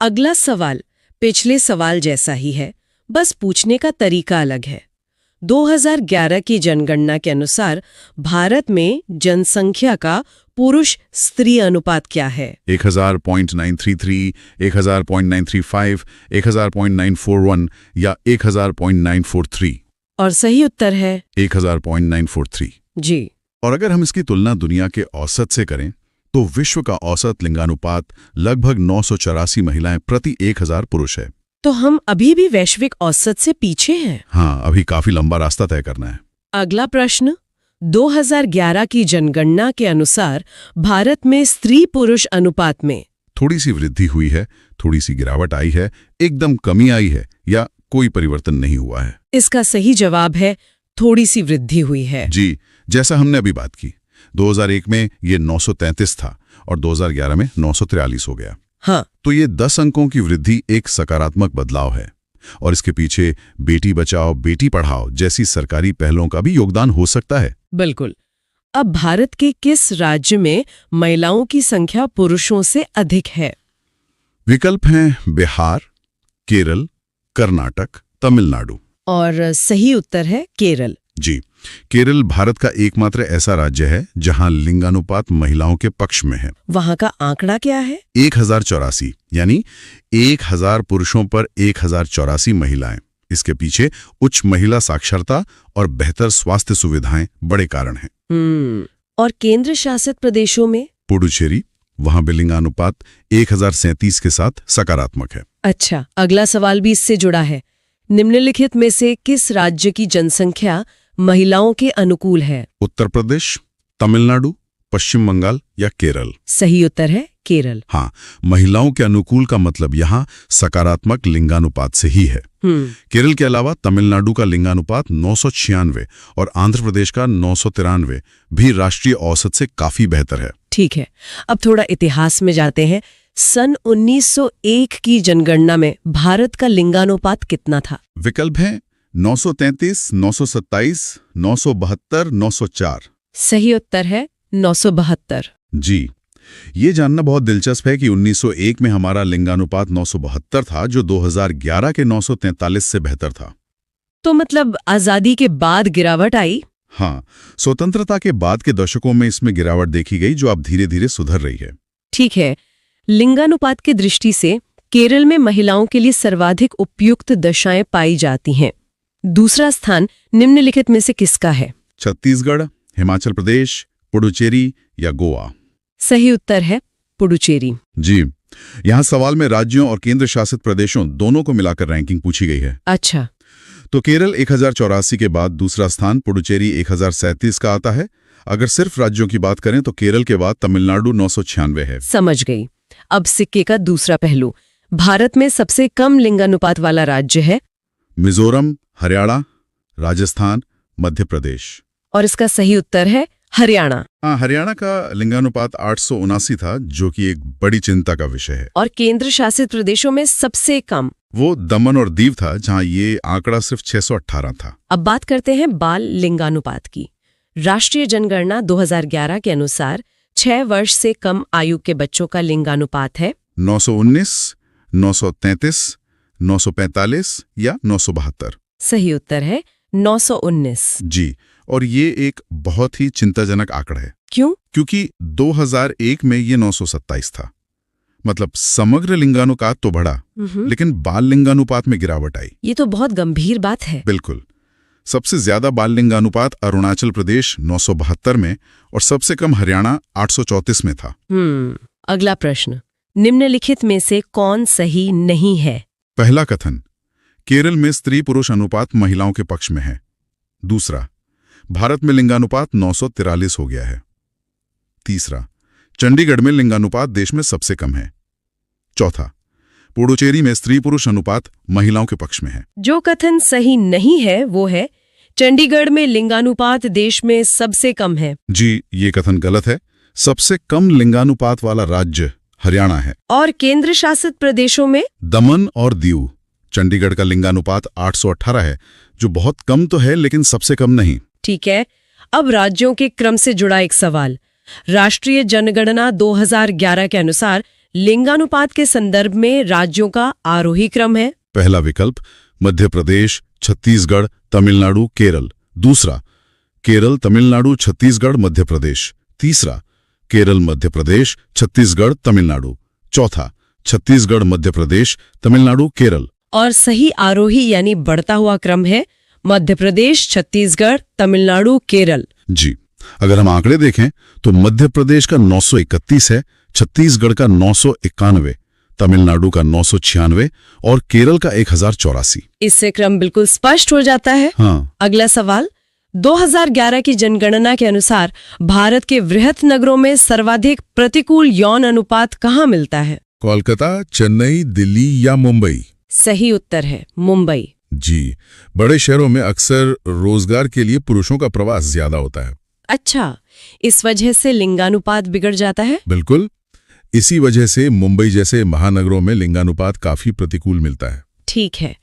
अगला सवाल पिछले सवाल जैसा ही है, बस पूछने का तरीका अलग है। 2011 की जनगणना के अनुसार भारत में जनसंख्या का पुरुष स्त्री अनुपात क्या है? 1000.933, 1000.935, 1000.941 या 1000.943। और सही उत्तर है 1000.943। जी। और अगर हम इसकी तुलना दुनिया के औसत से करें तो विश्व का औसत लिंगानुपात लगभग 984 महिलाएं प्रति 1000 पुरुष है। तो हम अभी भी वैश्विक औसत से पीछे हैं। हाँ, अभी काफी लंबा रास्ता तय करना है। अगला प्रश्न, 2011 की जनगणना के अनुसार भारत में स्त्री पुरुष अनुपात में थोड़ी सी वृद्धि हुई है, थोड़ी सी गिरावट आई है, एकदम कमी आई है, या कोई परिवर्तन नहीं हुआ है? इसका सही जवाब है थोड़ी सी वृद्धि हुई है। जी, जैसा हमने अभी बात की, 2001 में ये 933 था और 2011 में 943 हो गया। हाँ, तो ये 10 अंकों की वृद्धि एक सकारात्मक बदलाव है, और इसके पीछे बेटी बचाओ बेटी पढ़ाओ जैसी सरकारी पहलों का भी योगदान हो सकता है। बिल्कुल। अब भारत के किस राज्य में महिलाओं की संख्या पुरुषों से अधिक है? विकल्प हैं बिहार, केरल, कर्नाटक, तमिलनाडु। और सही उत्तर है केरल। जी, केरल भारत का एकमात्र ऐसा राज्य है जहां लिंगानुपात महिलाओं के पक्ष में है। वहां का आंकड़ा क्या है? 1084, यानी 1000 पुरुषों पर 1084 महिलाएं। इसके पीछे उच्च महिला साक्षरता और बेहतर स्वास्थ्य सुविधाएं बड़े कारण हैं। और केंद्र शासित प्रदेशों में? पुडुचेरी, वहां भी लिंगानुपात 1037 के साथ सकारात्मक है। अच्छा, अगला सवाल भी इससे जुड़ा है। निम्नलिखित में से किस राज्य की जनसंख्या महिलाओं के अनुकूल है? उत्तर प्रदेश, तमिलनाडु, पश्चिम बंगाल या केरल? सही उत्तर है केरल। हाँ, महिलाओं के अनुकूल का मतलब यहाँ सकारात्मक लिंगानुपात से ही है। केरल के अलावा तमिलनाडु का लिंगानुपात 996 और आंध्र प्रदेश का 993 भी राष्ट्रीय औसत से काफी बेहतर है। ठीक है, अब थोड़ा इतिहास में जाते हैं। सन 1901 की जनगणना में भारत का लिंगानुपात कितना था? विकल्प हैं 933, 927, 972, 904। सही उत्तर है 972। जी, ये जानना बहुत दिलचस्प है कि 1901 में हमारा लिंगानुपात 972 था, जो 2011 के 943 से बेहतर था। तो मतलब आजादी के बाद गिरावट आई? हाँ, स्वतंत्रता के बाद के दशकों में इसमें गिरावट देखी गई, जो अब धीरे धीरे सुधर रही है। ठीक है, लिंगानुपात की दृष्टि से केरल में महिलाओं के लिए सर्वाधिक उपयुक्त दशाएं पाई जाती हैं। दूसरा स्थान निम्नलिखित में से किसका है? छत्तीसगढ़, हिमाचल प्रदेश, पुडुचेरी या गोवा? सही उत्तर है पुडुचेरी। जी, यहाँ सवाल में राज्यों और केंद्र शासित प्रदेशों दोनों को मिलाकर रैंकिंग पूछी गई है। अच्छा, तो केरल 1084 के बाद दूसरा स्थान, पुडुचेरी 1037 का आता है। अगर सिर्फ राज्यों की बात करें तो केरल के बाद तमिलनाडु 996 है। समझ गई। अब सिक्के का दूसरा पहलू, भारत में सबसे कम लिंगानुपात वाला राज्य है? मिजोरम, हरियाणा, राजस्थान, मध्य प्रदेश। और इसका सही उत्तर है हरियाणा। हाँ, हरियाणा का लिंगानुपात 879 था, जो कि एक बड़ी चिंता का विषय है। और केंद्र शासित प्रदेशों में सबसे कम? वो दमन और दीव था, जहां ये आंकड़ा सिर्फ 618 था। अब बात करते हैं बाल लिंगानुपात की। राष्ट्रीय जनगणना 2011 के अनुसार 6 वर्ष से कम आयु के बच्चों का लिंगानुपात है 919, 933, 945 या 972। सही उत्तर है 919। जी, और ये एक बहुत ही चिंताजनक आंकड़ा है। क्यों? क्योंकि 2001 में ये 927 था। मतलब समग्र लिंगानुपात तो बढ़ा, लेकिन बाल लिंगानुपात में गिरावट आई। ये तो बहुत गंभीर बात है। बिल्कुल। सबसे ज्यादा बाल लिंगानुपात अरुणाचल प्रदेश 972 में और सबसे कम हरियाणा 834 में था। अगला प्रश्न, निम्नलिखित में से कौन सही नहीं है? पहला कथन, केरल में स्त्री पुरुष अनुपात महिलाओं के पक्ष में है। दूसरा, भारत में लिंगानुपात 943 हो गया है। तीसरा, चंडीगढ़ में लिंगानुपात देश में सबसे कम है। चौथा, पुडुचेरी में स्त्री पुरुष अनुपात महिलाओं के पक्ष में है। जो कथन सही नहीं है वो है चंडीगढ़ में लिंगानुपात देश में सबसे कम है। जी, ये कथन गलत है। सबसे कम लिंगानुपात वाला राज्य हरियाणा है। और केंद्र शासित प्रदेशों में? दमन और दीव। चंडीगढ़ का लिंगानुपात 818 है, जो बहुत कम तो है, लेकिन सबसे कम नहीं। ठीक है, अब राज्यों के क्रम से जुड़ा एक सवाल। राष्ट्रीय जनगणना 2011 के अनुसार लिंगानुपात के संदर्भ में राज्यों का आरोही क्रम है? पहला विकल्प मध्य प्रदेश, छत्तीसगढ़, तमिलनाडु, केरल। दूसरा, केरल, तमिलनाडु, छत्तीसगढ़, मध्य प्रदेश। तीसरा, केरल, मध्य प्रदेश, छत्तीसगढ़, तमिलनाडु। चौथा, छत्तीसगढ़, मध्य प्रदेश, तमिलनाडु, केरल। और सही आरोही यानी बढ़ता हुआ क्रम है मध्य प्रदेश, छत्तीसगढ़, तमिलनाडु, केरल। जी, अगर हम आंकड़े देखें तो मध्य प्रदेश का 931 है, छत्तीसगढ़ का 991, तमिलनाडु का 996 और केरल का 1084। इससे क्रम बिल्कुल स्पष्ट हो जाता है। हाँ। अगला सवाल, 2011 की जनगणना के अनुसार भारत के वृहत नगरों में सर्वाधिक प्रतिकूल यौन अनुपात कहाँ मिलता है? कोलकाता, चेन्नई, दिल्ली या मुंबई? सही उत्तर है मुंबई। जी, बड़े शहरों में अक्सर रोजगार के लिए पुरुषों का प्रवास ज्यादा होता है। अच्छा, इस वजह से लिंगानुपात बिगड़ जाता है? बिल्कुल, इसी वजह से मुंबई जैसे महानगरों में लिंगानुपात काफी प्रतिकूल मिलता है। ठीक है,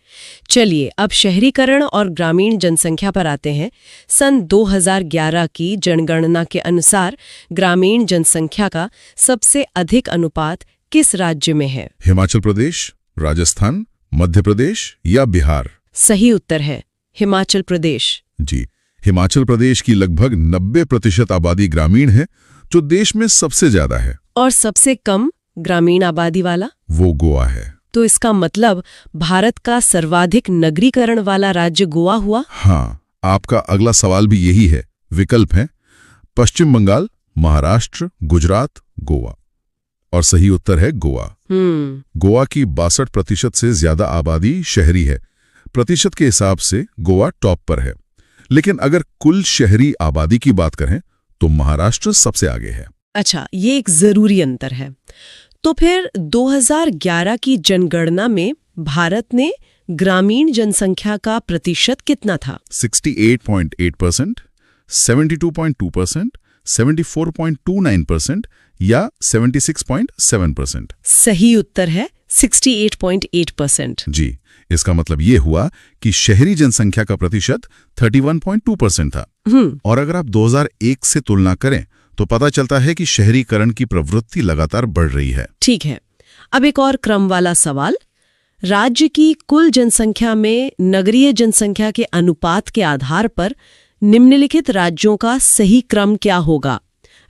चलिए अब शहरीकरण और ग्रामीण जनसंख्या पर आते हैं। सन 2011 की जनगणना के अनुसार ग्रामीण जनसंख्या का सबसे अधिक अनुपात किस राज्य में है? हिमाचल प्रदेश, राजस्थान, मध्य प्रदेश या बिहार? सही उत्तर है हिमाचल प्रदेश। जी, हिमाचल प्रदेश की लगभग 90% आबादी ग्रामीण है, जो देश में सबसे ज्यादा है। और सबसे कम ग्रामीण आबादी वाला? वो गोवा है। तो इसका मतलब भारत का सर्वाधिक नगरीकरण वाला राज्य गोवा हुआ? हाँ, आपका अगला सवाल भी यही है। विकल्प हैं पश्चिम बंगाल, महाराष्ट्र, गुजरात, गोवा। और सही उत्तर है गोवा। गोवा की 62% से ज्यादा आबादी शहरी है। प्रतिशत के हिसाब से गोवा टॉप पर है। लेकिन अगर कुल शहरी आबादी की बात करें तो महाराष्ट्र सबसे आगे है। अच्छा, ये एक जरूरी अंतर है। तो फिर 2011 की जनगणना में भारत ने ग्रामीण जनसंख्या का प्रतिशत कितना था? 68.8%, 72.2%, 74.29% या 76.7%? सही उत्तर है 68.8%। जी, इसका मतलब ये हुआ कि शहरी जनसंख्या का प्रतिशत 31.2% था। और अगर आप 2001 से तुलना करें तो पता चलता है कि शहरीकरण की प्रवृत्ति लगातार बढ़ रही है। ठीक है, अब एक और क्रम वाला सवाल। राज्य की कुल जनसंख्या में नगरीय जनसंख्या के अनुपात के आधार पर निम्नलिखित राज्यों का सही क्रम क्या होगा?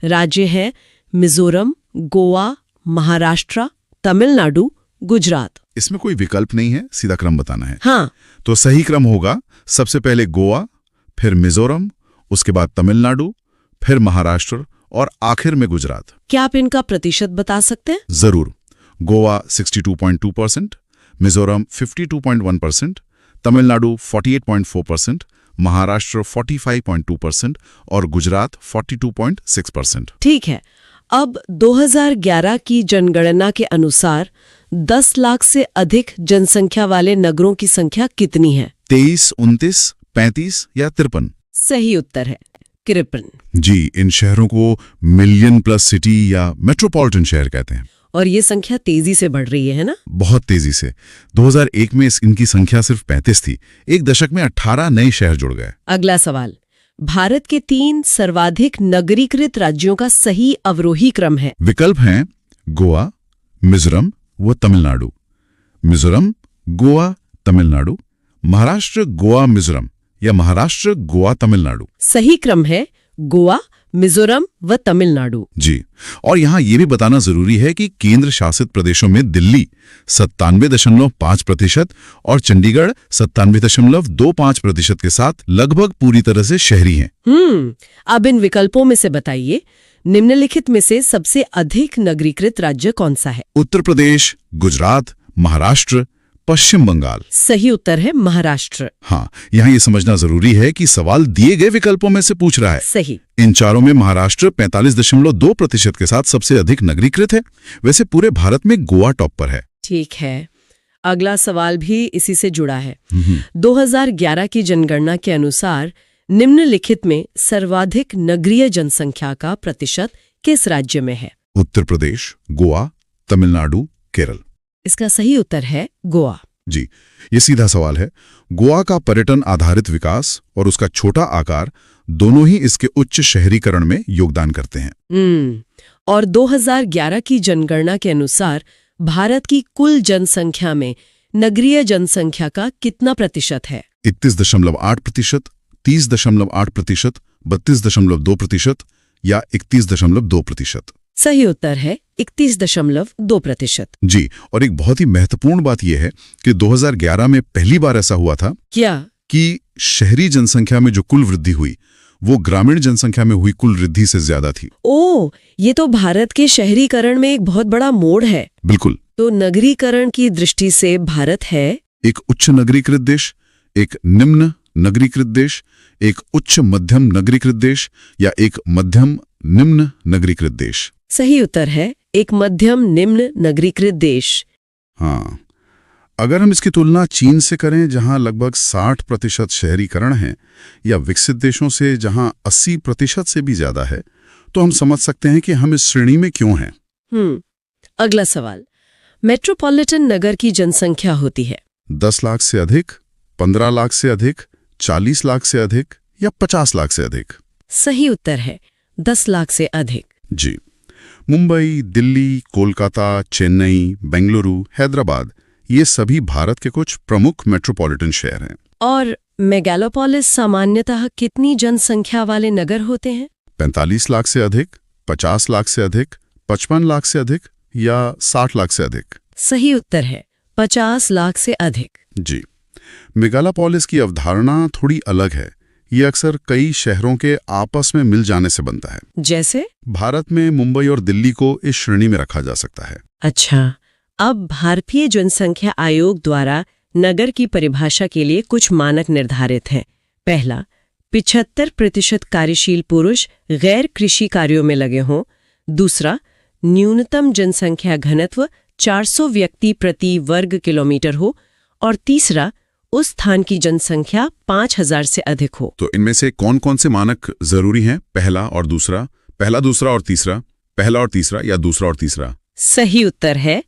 राज्य हैं मिजोरम, गोवा, महाराष्ट्र, तमिलनाडु, गुजरात। इसमें कोई विकल्प नहीं है, सीधा क्रम बताना है। हाँ, तो सही क्रम होगा सबसे पहले गोवा, फिर मिजोरम, उसके बाद तमिलनाडु, फिर महाराष्ट्र और आखिर में गुजरात। क्या आप इनका प्रतिशत बता सकते हैं? जरूर। गोवा 62.2%, मिजोरम 52.1%, तमिलनाडु 48.4%, महाराष्ट्र 45.2% और गुजरात 42.6%। ठीक है, अब 2011 की जनगणना के अनुसार 10 लाख से अधिक जनसंख्या वाले नगरों की संख्या कितनी है? 23, 29, 35 या 53? सही उत्तर है 53। जी, इन शहरों को मिलियन प्लस सिटी या मेट्रोपॉलिटन शहर कहते हैं। और ये संख्या तेजी से बढ़ रही है ना? बहुत तेजी से। 2001 में इनकी संख्या सिर्फ 35 थी। एक दशक में 18 नए शहर जुड़ गए। अगला सवाल। भारत के 3 सर्वाधिक नगरीकृत राज्यों का सही अवरोही क्रम है। विकल्प हैं गोवा, मिजोरम व तमिलनाडु। मिजोरम, गोवा, तमिलनाडु, महाराष्ट्र, गोवा, मिजोरम या महाराष्ट्र, गोवा, तमिलनाडु। सही क्रम है गोवा, मिजोरम व तमिलनाडु। जी, और यहाँ ये भी बताना जरूरी है कि केंद्र शासित प्रदेशों में दिल्ली 97.5% और चंडीगढ़ 97.25% के साथ लगभग पूरी तरह से शहरी हैं। अब इन विकल्पों में से बताइए, निम्नलिखित में से सबसे अधिक नगरीकृत राज्य कौन सा है? उत्तर प्रदेश, गुजरात, महाराष्ट्र, पश्चिम बंगाल। सही उत्तर है महाराष्ट्र। हाँ, यहाँ ये समझना जरूरी है कि सवाल दिए गए विकल्पों में से पूछ रहा है। सही। इन चारों में महाराष्ट्र 45.2% के साथ सबसे अधिक नगरीकृत है। वैसे पूरे भारत में गोवा टॉप पर है। ठीक है, अगला सवाल भी इसी से जुड़ा है। 2011 की जनगणना के अनुसार निम्नलिखित में सर्वाधिक नगरीय जनसंख्या का प्रतिशत किस राज्य में है? उत्तर प्रदेश, गोवा, तमिलनाडु, केरल। इसका सही उत्तर है गोवा। जी, ये सीधा सवाल है। गोवा का पर्यटन आधारित विकास और उसका छोटा आकार दोनों ही इसके उच्च शहरीकरण में योगदान करते हैं। और 2011 की जनगणना के अनुसार भारत की कुल जनसंख्या में नगरीय जनसंख्या का कितना प्रतिशत है? 31.8%, 30.8%, 32.2% या 31.2%? सही उत्तर है 31.2%। जी, और एक बहुत ही महत्वपूर्ण बात यह है कि 2011 में पहली बार ऐसा हुआ था क्या कि शहरी जनसंख्या में जो कुल वृद्धि हुई वो ग्रामीण जनसंख्या में हुई कुल वृद्धि से ज्यादा थी। ओह, ये तो भारत के शहरीकरण में एक बहुत बड़ा मोड़ है। बिल्कुल। तो नगरीकरण की दृष्टि से भारत है एक उच्च नगरीकृत देश, एक निम्न नगरीकृत देश, एक उच्च मध्यम नगरीकृत देश या एक मध्यम निम्न नगरीकृत देश? सही उत्तर है एक मध्यम निम्न नगरीकृत देश। हाँ, अगर हम इसकी तुलना चीन से करें जहां लगभग 60% शहरीकरण है या विकसित देशों से जहां 80% से भी ज्यादा है, तो हम समझ सकते हैं कि हम इस श्रेणी में क्यों हैं। अगला सवाल। मेट्रोपॉलिटन नगर की जनसंख्या होती है 10 लाख से अधिक, 15 लाख से अधिक, 40 लाख से अधिक या 50 लाख से अधिक? सही उत्तर है 10 लाख से अधिक। जी, मुंबई, दिल्ली, कोलकाता, चेन्नई, बेंगलुरु, हैदराबाद ये सभी भारत के कुछ प्रमुख मेट्रोपॉलिटन शहर हैं। और मेगालोपोलिस सामान्यतः कितनी जनसंख्या वाले नगर होते हैं? 45 लाख से अधिक, 50 लाख से अधिक, 55 लाख से अधिक या 60 लाख से अधिक? सही उत्तर है 50 लाख से अधिक। जी, मेगालोपोलिस की अवधारणा थोड़ी अलग है। ये अक्सर कई शहरों के आपस में मिल जाने से बनता है। जैसे? भारत में मुंबई और दिल्ली को इस श्रेणी में रखा जा सकता है। अच्छा, अब भारतीय जनसंख्या आयोग द्वारा नगर की परिभाषा के लिए कुछ मानक निर्धारित हैं। पहला, 75% कार्यशील पुरुष गैर कृषि कार्यों में लगे हों। दूसरा, न्यूनतम जनसंख्या घनत्व 400 व्यक्ति प्रति वर्ग किलोमीटर हो। और तीसरा, उस स्थान की जनसंख्या 5000 से अधिक हो। तो इनमें से कौन कौन से मानक जरूरी हैं? पहला, दूसरा और तीसरा, पहला और तीसरा या दूसरा और तीसरा? सही उत्तर है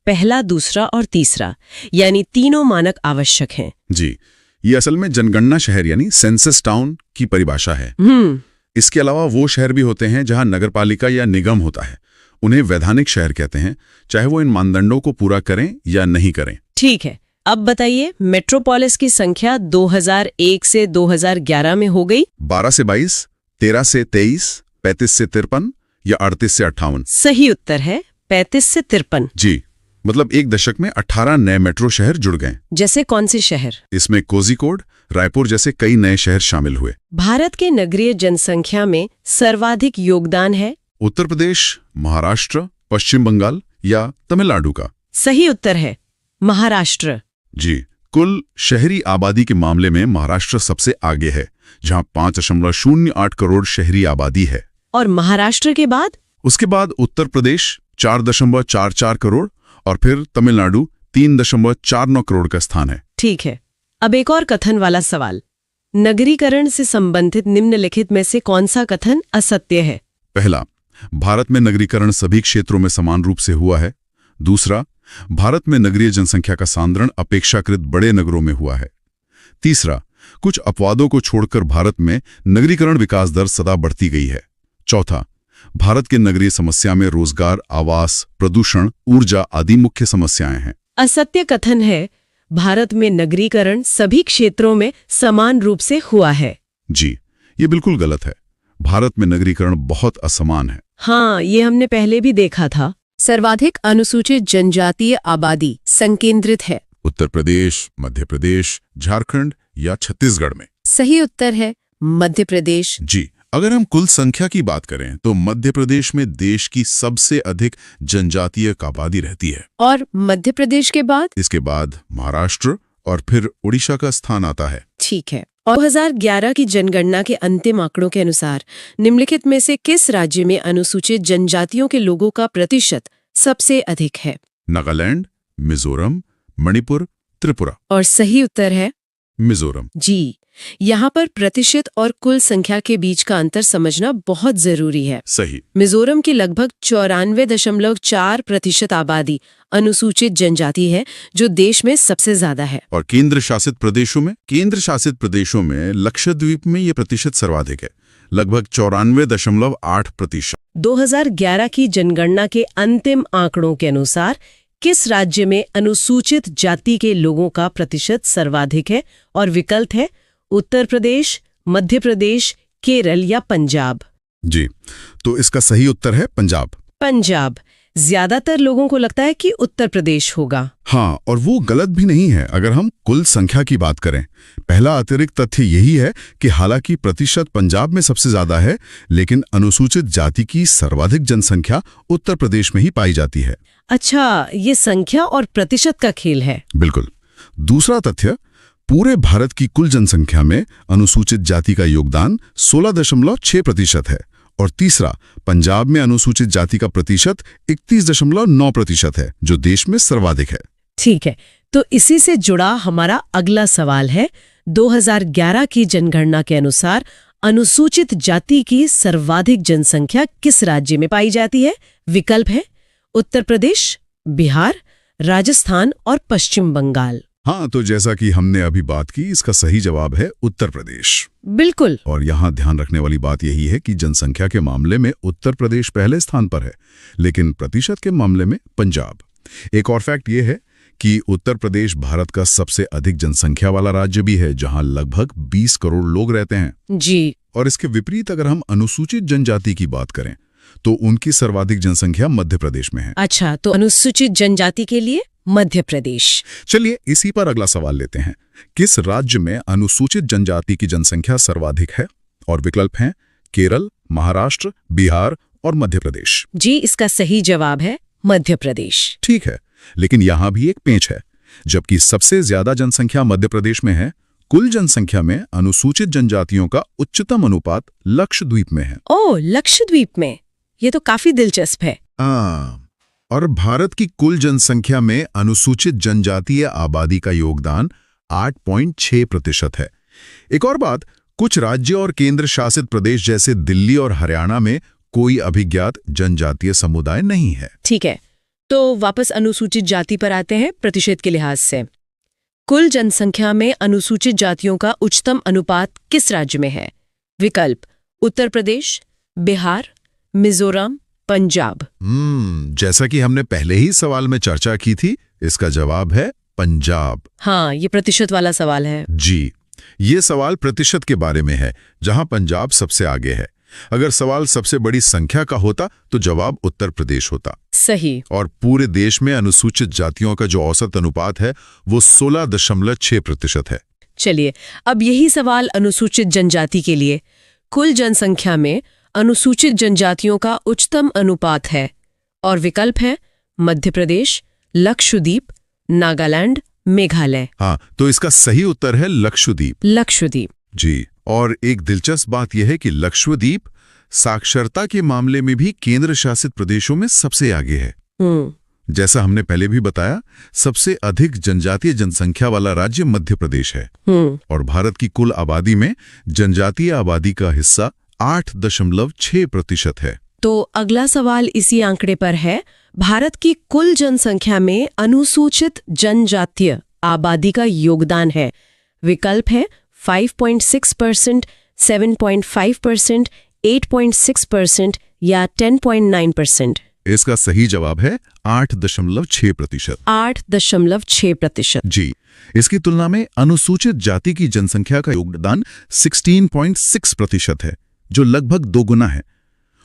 पहला, दूसरा और तीसरा, यानी तीनों मानक आवश्यक हैं। जी, ये असल में जनगणना शहर यानी सेंसस टाउन की परिभाषा है। इसके अलावा वो शहर भी होते हैं जहां नगरपालिका या निगम होता है, उन्हें वैधानिक शहर कहते हैं, चाहे वो इन मानदंडों को पूरा करें या नहीं करें। ठीक है, अब बताइए, मेट्रोपोलिस की संख्या 2001 से 2011 में हो गई 12 से 22, 13 से 23, 35 से 53 या 38 से 58? सही उत्तर है 35 से 53। जी, मतलब एक दशक में 18 नए मेट्रो शहर जुड़ गए। जैसे कौन से शहर? इसमें कोझिकोड, रायपुर जैसे कई नए शहर शामिल हुए। भारत के नगरीय जनसंख्या में सर्वाधिक योगदान है उत्तर प्रदेश, महाराष्ट्र, पश्चिम बंगाल या तमिलनाडु का? सही उत्तर है महाराष्ट्र। जी, कुल शहरी आबादी के मामले में महाराष्ट्र सबसे आगे है, जहां 5.08 करोड़ शहरी आबादी है। और महाराष्ट्र के बाद? उसके बाद उत्तर प्रदेश 4.44 करोड़ और फिर तमिलनाडु 3.49 करोड़ का स्थान है। ठीक है, अब एक और कथन वाला सवाल। नगरीकरण से संबंधित निम्नलिखित में से कौन सा कथन असत्य है? पहला, भारत में नगरीकरण सभी क्षेत्रों में समान रूप से हुआ है। दूसरा, भारत में नगरीय जनसंख्या का सांद्रण अपेक्षाकृत बड़े नगरों में हुआ है। तीसरा, कुछ अपवादों को छोड़कर भारत में नगरीकरण विकास दर सदा बढ़ती गई है। चौथा, भारत के नगरीय समस्या में रोजगार, आवास, प्रदूषण, ऊर्जा आदि मुख्य समस्याएं हैं। असत्य कथन है भारत में नगरीकरण सभी क्षेत्रों में समान रूप से हुआ है। जी, ये बिल्कुल गलत है। भारत में नगरीकरण बहुत असमान है। हाँ, ये हमने पहले भी देखा था। सर्वाधिक अनुसूचित जनजातीय आबादी संकेंद्रित है उत्तर प्रदेश, मध्य प्रदेश, झारखंड या छत्तीसगढ़ में। सही उत्तर है मध्य प्रदेश। जी, अगर हम कुल संख्या की बात करें तो मध्य प्रदेश में देश की सबसे अधिक जनजातीय आबादी रहती है। और मध्य प्रदेश के बाद? इसके बाद महाराष्ट्र और फिर उड़ीसा का स्थान आता है। ठीक है, और 2011 की जनगणना के अंतिम आंकड़ों के अनुसार निम्नलिखित में से किस राज्य में अनुसूचित जनजातियों के लोगों का प्रतिशत सबसे अधिक है? नागालैंड, मिजोरम, मणिपुर, त्रिपुरा। और सही उत्तर है मिजोरम। जी, यहाँ पर प्रतिशत और कुल संख्या के बीच का अंतर समझना बहुत जरूरी है। सही। मिजोरम की लगभग 94.4% आबादी अनुसूचित जनजाति है, जो देश में सबसे ज्यादा है। और केंद्र शासित प्रदेशों में लक्षद्वीप में ये प्रतिशत सर्वाधिक है, लगभग 94.8%। 2011 की जनगणना के अंतिम आंकड़ों के अनुसार किस राज्य में अनुसूचित जाति के लोगों का प्रतिशत सर्वाधिक है? और विकल्प है उत्तर प्रदेश, मध्य प्रदेश, केरल या पंजाब। जी, तो इसका सही उत्तर है पंजाब। पंजाब। ज्यादातर लोगों को लगता है कि उत्तर प्रदेश होगा। हाँ, और वो गलत भी नहीं है अगर हम कुल संख्या की बात करें। पहला अतिरिक्त तथ्य यही है कि हालांकि प्रतिशत पंजाब में सबसे ज्यादा है, लेकिन अनुसूचित जाति की सर्वाधिक जनसंख्या उत्तर प्रदेश में ही पाई जाती है। अच्छा, ये संख्या और प्रतिशत का खेल है। बिल्कुल। दूसरा तथ्य, पूरे भारत की कुल जनसंख्या में अनुसूचित जाति का योगदान 16.6% है। और तीसरा, पंजाब में अनुसूचित जाति का प्रतिशत 31.9% है, जो देश में सर्वाधिक है। ठीक है, तो इसी से जुड़ा हमारा अगला सवाल है, 2011 की जनगणना के अनुसार अनुसूचित जाति की सर्वाधिक जनसंख्या किस राज्य में पाई जाती है? विकल्प है उत्तर प्रदेश, बिहार, राजस्थान और पश्चिम बंगाल। हाँ, तो जैसा कि हमने अभी बात की, इसका सही जवाब है उत्तर प्रदेश। बिल्कुल। और यहाँ ध्यान रखने वाली बात यही है कि जनसंख्या के मामले में उत्तर प्रदेश पहले स्थान पर है, लेकिन प्रतिशत के मामले में पंजाब। एक और फैक्ट ये है कि उत्तर प्रदेश भारत का सबसे अधिक जनसंख्या वाला राज्य भी है, जहाँ लगभग 20 करोड़ लोग रहते हैं। जी। और इसके विपरीत अगर हम अनुसूचित जनजाति की बात करें तो उनकी सर्वाधिक जनसंख्या मध्य प्रदेश में है। अच्छा, तो अनुसूचित जनजाति के लिए मध्य प्रदेश। चलिए इसी पर अगला सवाल लेते हैं। किस राज्य में अनुसूचित जनजाति की जनसंख्या सर्वाधिक है? और विकल्प हैं केरल, महाराष्ट्र, बिहार और मध्य प्रदेश। जी, इसका सही जवाब है मध्य प्रदेश। ठीक है, लेकिन यहां भी एक पेंच है। जबकि सबसे ज्यादा जनसंख्या मध्य प्रदेश में है, कुल जनसंख्या में अनुसूचित जनजातियों का उच्चतम अनुपात लक्षद्वीप में है। ओह, लक्षद्वीप में, ये तो काफी दिलचस्प है। और भारत की कुल जनसंख्या में अनुसूचित जनजातीय आबादी का योगदान 8.6% है। एक और बात, कुछ राज्य और केंद्र शासित प्रदेश जैसे दिल्ली और हरियाणा में कोई अभिज्ञात जनजातीय समुदाय नहीं है। ठीक है, तो वापस अनुसूचित जाति पर आते हैं प्रतिशत के लिहाज से। कुल जनसंख्या में अनुसूचित जातियों का उच्चतम अनुपात किस राज्य में है? विकल्प: उत्तर प्रदेश, बिहार, मिजोरम, पंजाब। जैसा कि हमने पहले ही सवाल में चर्चा की थी, इसका जवाब है पंजाब। हाँ, ये प्रतिशत वाला सवाल है। जी, ये सवाल प्रतिशत के बारे में है, जहां पंजाब सबसे आगे है। अगर सवाल सबसे बड़ी संख्या का होता तो जवाब उत्तर प्रदेश होता। सही। और पूरे देश में अनुसूचित जातियों का जो औसत अनुपात है वो 16.6% है। चलिए, अब यही सवाल अनुसूचित जनजाति के लिए। कुल जनसंख्या में अनुसूचित जनजातियों का उच्चतम अनुपात है और विकल्प है मध्य प्रदेश, लक्षद्वीप, नागालैंड, मेघालय। हाँ, तो इसका सही उत्तर है लक्षद्वीप। लक्षद्वीप। जी, और एक दिलचस्प बात यह है कि लक्षद्वीप साक्षरता के मामले में भी केंद्र शासित प्रदेशों में सबसे आगे है। जैसा हमने पहले भी बताया, सबसे अधिक जनजातीय जनसंख्या वाला राज्य मध्य प्रदेश है। और भारत की कुल आबादी में जनजातीय आबादी का हिस्सा 8.6% है। तो अगला सवाल इसी आंकड़े पर है। भारत की कुल जनसंख्या में अनुसूचित जनजातीय आबादी का योगदान है। विकल्प है 5.6%, 7.5%, 8.6% या 10.9%। इसका सही जवाब है 8.6%। 8.6%। जी, इसकी तुलना में अनुसूचित जाति की जनसंख्या का योगदान 16.6% है, जो लगभग 2 गुना है।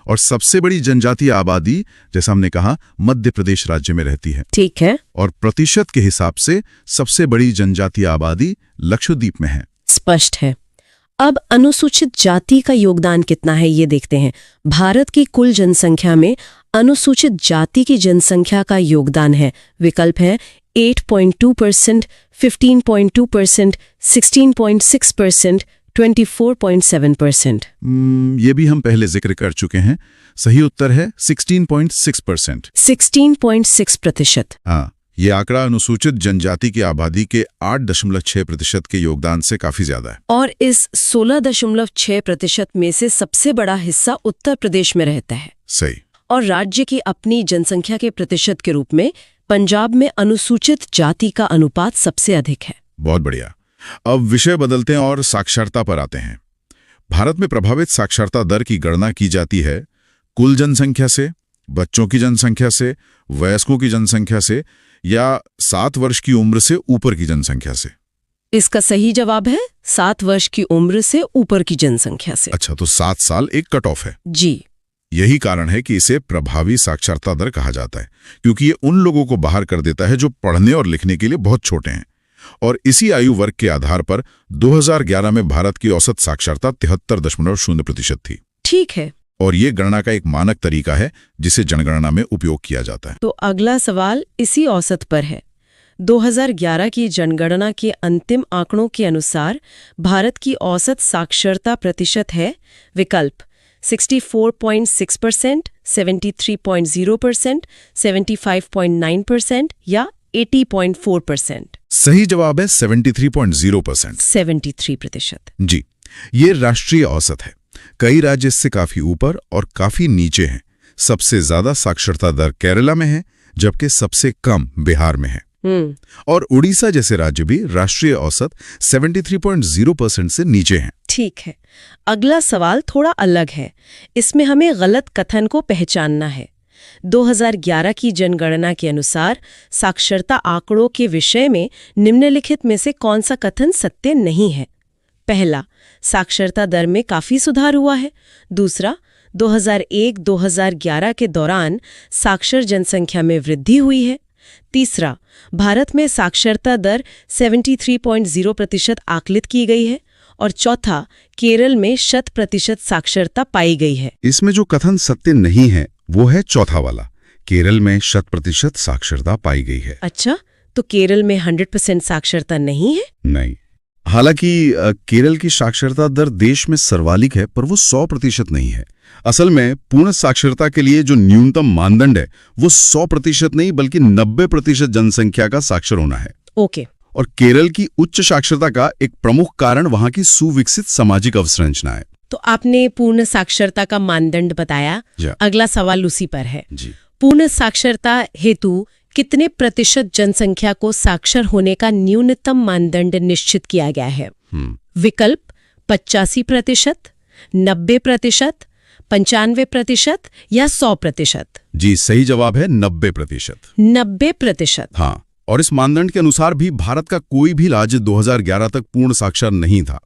और सबसे बड़ी जनजातीय आबादी, जैसा हमने कहा, मध्य प्रदेश राज्य में रहती है। ठीक है। और प्रतिशत के हिसाब से सबसे बड़ी जनजातीय आबादी लक्षद्वीप में है। स्पष्ट है। अब अनुसूचित जाति का योगदान कितना है ये देखते हैं। भारत की कुल जनसंख्या में अनुसूचित जाति की जनसंख्या का योगदान है। विकल्प है 8.2%, 15.2%, 16.6%, 24.7%। ये भी हम पहले जिक्र कर चुके हैं। सही उत्तर है 16.6%। 16.6%। हाँ, ये आंकड़ा अनुसूचित जनजाति की आबादी के 8.6% के योगदान से काफी ज्यादा है। और इस 16.6% में से सबसे बड़ा हिस्सा उत्तर प्रदेश में रहता है। सही। और राज्य की अपनी जनसंख्या के प्रतिशत के रूप में पंजाब में अनुसूचित जाति का अनुपात सबसे अधिक है। बहुत बढ़िया। अब विषय बदलते हैं और साक्षरता पर आते हैं। भारत में प्रभावित साक्षरता दर की गणना की जाती है कुल जनसंख्या से, बच्चों की जनसंख्या से, वयस्कों की जनसंख्या से या 7 वर्ष की उम्र से ऊपर की जनसंख्या से। इसका सही जवाब है 7 वर्ष की उम्र से ऊपर की जनसंख्या से। अच्छा, तो 7 साल एक कट ऑफ है। जी। यही कारण है कि इसे प्रभावी साक्षरता दर कहा जाता है, क्योंकि ये उन लोगों को बाहर कर देता है जो पढ़ने और लिखने के लिए बहुत छोटे हैं। और इसी आयु वर्ग के आधार पर 2011 में भारत की औसत साक्षरता 73.0% थी। ठीक है। और ये गणना का एक मानक तरीका है जिसे जनगणना में उपयोग किया जाता है। तो अगला सवाल इसी औसत पर है। 2011 की जनगणना के अंतिम आंकड़ों के अनुसार भारत की औसत साक्षरता प्रतिशत है विकल्प 64.6%, 73.0%, 75.9% या 80.4%। सही जवाब है 73.0%। 73%। जी, ये राष्ट्रीय औसत है। कई राज्य इससे काफी ऊपर और काफी नीचे हैं। सबसे ज्यादा साक्षरता दर केरला में है, जबकि सबसे कम बिहार में है। और उड़ीसा जैसे राज्य भी राष्ट्रीय औसत 73.0% से नीचे हैं। ठीक है। अगला सवाल थोड़ा अलग है। इसमें हमें गलत कथन को पहचानना है। 2011 की जनगणना के अनुसार साक्षरता आंकड़ों के विषय में निम्नलिखित में से कौन सा कथन सत्य नहीं है? पहला, साक्षरता दर में काफी सुधार हुआ है। दूसरा, 2001-2011 के दौरान साक्षर जनसंख्या में वृद्धि हुई है। तीसरा, भारत में साक्षरता दर 73.0% आकलित की गई है। और चौथा, केरल में 100% साक्षरता पाई गई है। इसमें जो कथन सत्य नहीं है वो है चौथा वाला, केरल में 100% साक्षरता पाई गई है। अच्छा, तो केरल में 100% साक्षरता नहीं है? नहीं, हालांकि केरल की साक्षरता दर देश में सर्वाधिक है, पर वो 100% नहीं है। असल में पूर्ण साक्षरता के लिए जो न्यूनतम मानदंड है वो 100% नहीं बल्कि 90% जनसंख्या का साक्षर होना है। ओके। और केरल की उच्च साक्षरता का एक प्रमुख कारण वहां की सुविकसित सामाजिक अवसंरचना है। तो आपने पूर्ण साक्षरता का मानदंड बताया, अगला सवाल उसी पर है जी। पूर्ण साक्षरता हेतु कितने प्रतिशत जनसंख्या को साक्षर होने का न्यूनतम मानदंड निश्चित किया गया है? विकल्प 85%, 90%, 95% या 100%? जी, सही जवाब है 90%। 90%। हाँ, और इस मानदंड के अनुसार भी भारत का कोई भी राज्य 2011 तक पूर्ण साक्षर नहीं था।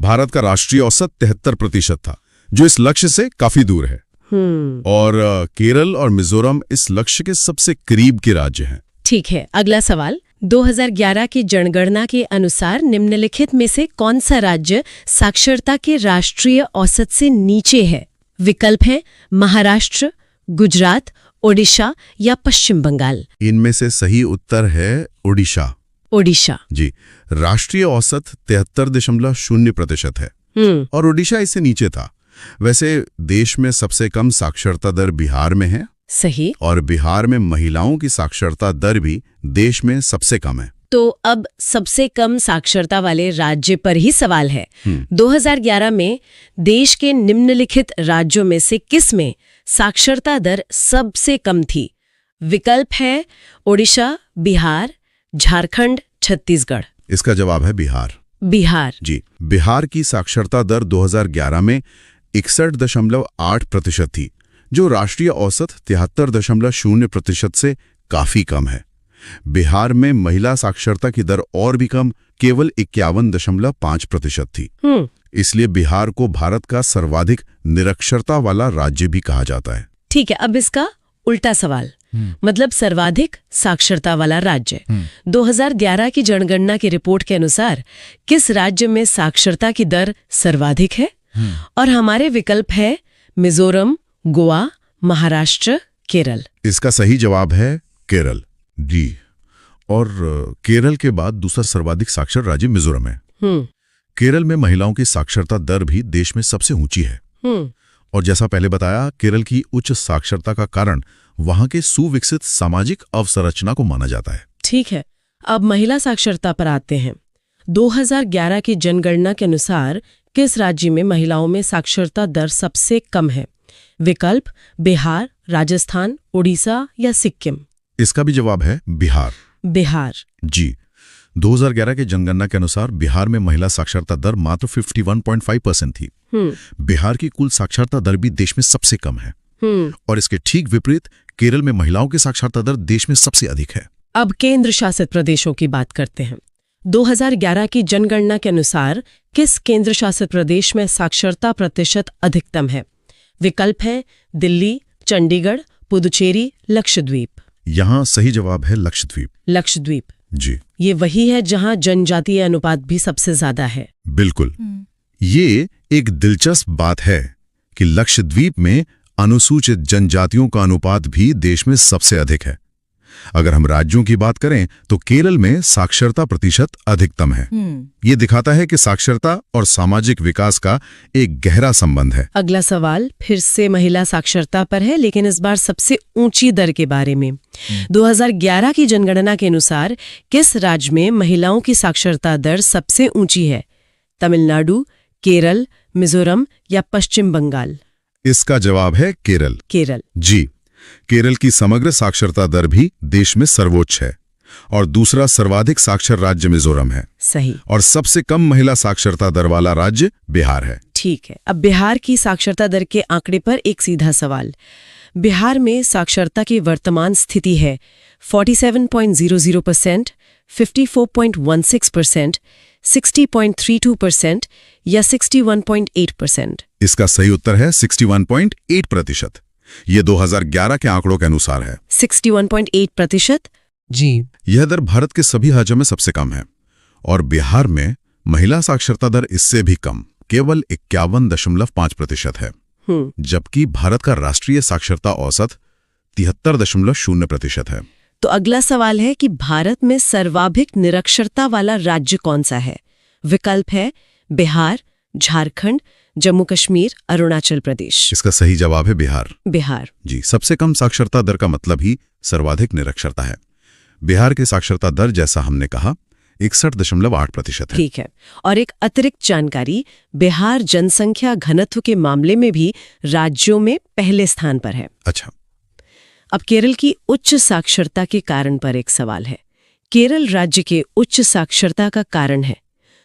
भारत का राष्ट्रीय औसत 73% था, जो इस लक्ष्य से काफी दूर है। और केरल और मिजोरम इस लक्ष्य के सबसे करीब के राज्य हैं। ठीक है, अगला सवाल। 2011 की जनगणना के अनुसार निम्नलिखित में से कौन सा राज्य साक्षरता के राष्ट्रीय औसत से नीचे है? विकल्प हैं महाराष्ट्र, गुजरात, ओडिशा या पश्चिम बंगाल। इनमें से सही उत्तर है ओडिशा। ओडिशा। जी, राष्ट्रीय औसत 73.0% है और ओडिशा इससे नीचे था। वैसे देश में सबसे कम साक्षरता दर बिहार में है। सही। और बिहार में महिलाओं की साक्षरता दर भी देश में सबसे कम है। तो अब सबसे कम साक्षरता वाले राज्य पर ही सवाल है। 2011 में देश के निम्नलिखित राज्यों में से किस में साक्षरता दर सबसे कम थी? विकल्प है ओडिशा, बिहार, झारखंड, छत्तीसगढ़। इसका जवाब है बिहार। बिहार। जी, बिहार की साक्षरता दर 2011 में 61.8% थी, जो राष्ट्रीय औसत 73.0% से काफी कम है। बिहार में महिला साक्षरता की दर और भी कम, केवल 51.5% थी। इसलिए बिहार को भारत का सर्वाधिक निरक्षरता वाला राज्य भी कहा जाता है। ठीक है, अब इसका उल्टा सवाल, मतलब सर्वाधिक साक्षरता वाला राज्य। 2011 की जनगणना की रिपोर्ट के अनुसार किस राज्य में साक्षरता की दर सर्वाधिक है? और हमारे विकल्प है मिजोरम, गोवा, महाराष्ट्र, केरल। इसका सही जवाब है केरल। जी, और केरल के बाद दूसरा सर्वाधिक साक्षर राज्य मिजोरम है। केरल में महिलाओं की साक्षरता दर भी देश में सबसे ऊंची है। और जैसा पहले बताया, केरल की उच्च साक्षरता का कारण वहां के सुविकसित सामाजिक अवसंरचना को माना जाता है। ठीक है, अब महिला साक्षरता पर आते हैं। 2011 की जनगणना के अनुसार किस राज्य में महिलाओं में साक्षरता दर सबसे कम है? विकल्प बिहार, राजस्थान, ओडिशा या सिक्किम। इसका भी जवाब है बिहार। बिहार। जी, 2011 के जनगणना के अनुसार बिहार में महिला साक्षरता दर मात्र 51.5% थी। बिहार की कुल साक्षरता दर भी देश में सबसे कम है। और इसके ठीक विपरीत केरल में महिलाओं की साक्षरता दर देश में सबसे अधिक है। अब केंद्र शासित प्रदेशों की बात करते हैं। 2011 की जनगणना के अनुसार किस केंद्र शासित प्रदेश में साक्षरता प्रतिशत अधिकतम है? विकल्प है दिल्ली, चंडीगढ़, पुदुचेरी, लक्षद्वीप। यहाँ सही जवाब है लक्षद्वीप। लक्षद्वीप। जी, ये वही है जहां जनजातीय अनुपात भी सबसे ज्यादा है। बिल्कुल। ये एक दिलचस्प बात है कि लक्षद्वीप में अनुसूचित जनजातियों का अनुपात भी देश में सबसे अधिक है। अगर हम राज्यों की बात करें तो केरल में साक्षरता प्रतिशत अधिकतम है। ये दिखाता है कि साक्षरता और सामाजिक विकास का एक गहरा संबंध है। अगला सवाल फिर से महिला साक्षरता पर है, लेकिन इस बार सबसे ऊंची दर के बारे में। 2011 की जनगणना के अनुसार किस राज्य में महिलाओं की साक्षरता दर सबसे ऊंची है? तमिलनाडु, केरल, मिजोरम या पश्चिम बंगाल। इसका जवाब है केरल। केरल। जी, केरल की समग्र साक्षरता दर भी देश में सर्वोच्च है और दूसरा सर्वाधिक साक्षर राज्य मिजोरम है। सही। और सबसे कम महिला साक्षरता दर वाला राज्य बिहार है। ठीक है, अब बिहार की साक्षरता दर के आंकड़े पर एक सीधा सवाल। बिहार में साक्षरता की वर्तमान स्थिति है 47.00%, 54.16%, 60.32% या 61.8%। इसका सही उत्तर है 61.8%। ये 2011 के आंकड़ों के अनुसार है। 61.8%। जी, यह दर भारत के सभी राज्यों में सबसे कम है और बिहार में महिला साक्षरता दर इससे भी कम, केवल 51.5% है। जबकि भारत का राष्ट्रीय साक्षरता औसत 73.0% है। तो अगला सवाल है कि भारत में सर्वाधिक निरक्षरता वाला राज्य कौन सा है? विकल्प है बिहार, झारखंड, जम्मू कश्मीर, अरुणाचल प्रदेश। इसका सही जवाब है बिहार। बिहार। जी, सबसे कम साक्षरता दर का मतलब ही सर्वाधिक निरक्षरता है। बिहार की साक्षरता दर, जैसा हमने कहा, 61.8% है। ठीक है। और एक अतिरिक्त जानकारी, बिहार जनसंख्या घनत्व के मामले में भी राज्यों में पहले स्थान पर है। अच्छा। अब केरल की उच्च साक्षरता के कारण पर एक सवाल है। केरल राज्य के उच्च साक्षरता का कारण है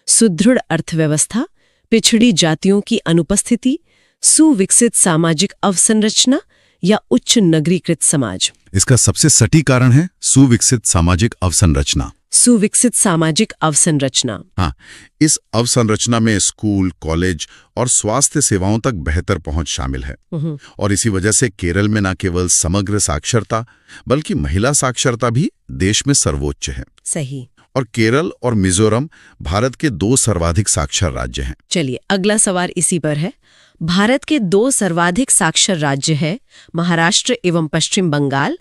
सुदृढ़ अर्थव्यवस्था, पिछड़ी जातियों की अनुपस्थिति, सुविकसित सामाजिक अवसंरचना या उच्च नगरीकृत समाज। इसका सबसे सटीक कारण है सुविकसित सामाजिक अवसंरचना। सुविकसित सामाजिक अवसंरचना। हाँ, इस अवसंरचना में स्कूल, कॉलेज और स्वास्थ्य सेवाओं तक बेहतर पहुंच शामिल है। और इसी वजह से केरल में न केवल समग्र साक्षरता बल्कि महिला साक्षरता भी देश में सर्वोच्च है। सही। और केरल और मिजोरम भारत के 2 सर्वाधिक साक्षर राज्य हैं। चलिए, अगला सवाल इसी पर है। भारत के 2 सर्वाधिक साक्षर राज्य हैं महाराष्ट्र एवं पश्चिम बंगाल,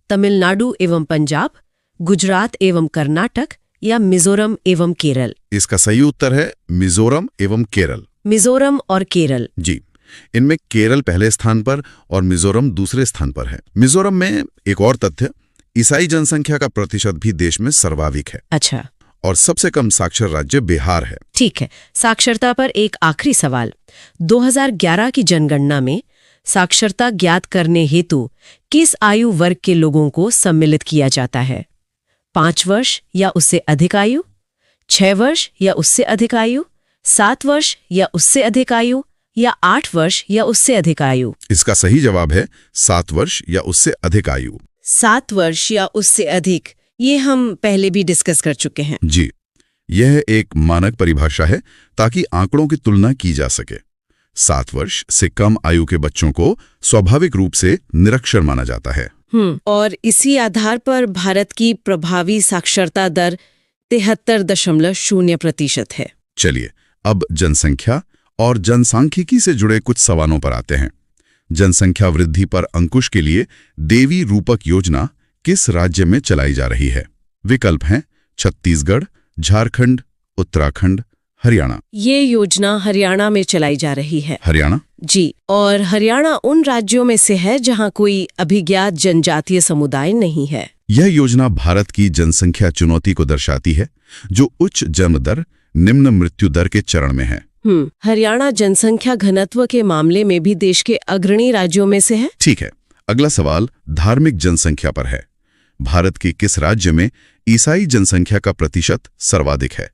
तमिलनाडु एवं पंजाब, गुजरात एवं कर्नाटक या मिजोरम एवं केरल। इसका सही उत्तर है मिजोरम एवं केरल। मिजोरम और केरल। जी, इनमें केरल पहले स्थान पर और मिजोरम दूसरे स्थान पर है। मिजोरम में एक और तथ्य, ईसाई जनसंख्या का प्रतिशत भी देश में सर्वाधिक है। अच्छा। और सबसे कम साक्षर राज्य बिहार है। ठीक है। साक्षरता पर एक आखिरी सवाल। 2011 की जनगणना में साक्षरता ज्ञात करने हेतु किस आयु वर्ग के लोगों को सम्मिलित किया जाता है? 5 वर्ष या उससे अधिक आयु, 6 वर्ष या उससे अधिक आयु, 7 वर्ष या उससे अधिक आयु या 8 वर्ष या उससे अधिक आयु? इसका सही जवाब है 7 वर्ष या उससे अधिक आयु। 7 वर्ष या उससे अधिक, ये हम पहले भी डिस्कस कर चुके हैं। जी, यह एक मानक परिभाषा है ताकि आंकड़ों की तुलना की जा सके। 7 वर्ष से कम आयु के बच्चों को स्वाभाविक रूप से निरक्षर माना जाता है। और इसी आधार पर भारत की प्रभावी साक्षरता दर 73.0% है। चलिए, अब जनसंख्या और जनसांख्यिकी से जुड़े कुछ सवालों पर आते हैं। जनसंख्या वृद्धि पर अंकुश के लिए देवी रूपक योजना किस राज्य में चलाई जा रही है? विकल्प हैं छत्तीसगढ़, झारखंड, उत्तराखंड, हरियाणा। ये योजना हरियाणा में चलाई जा रही है। हरियाणा? जी, और हरियाणा उन राज्यों में से है जहां कोई अभिज्ञात जनजातीय समुदाय नहीं है। यह योजना भारत की जनसंख्या चुनौती को दर्शाती है, जो उच्च जन्म दर, निम्न मृत्यु दर के चरण में है। हरियाणा जनसंख्या घनत्व के मामले में भी देश के अग्रणी राज्यों में से है। ठीक है। अगला सवाल धार्मिक जनसंख्या पर है। भारत के किस राज्य में ईसाई जनसंख्या का प्रतिशत सर्वाधिक है?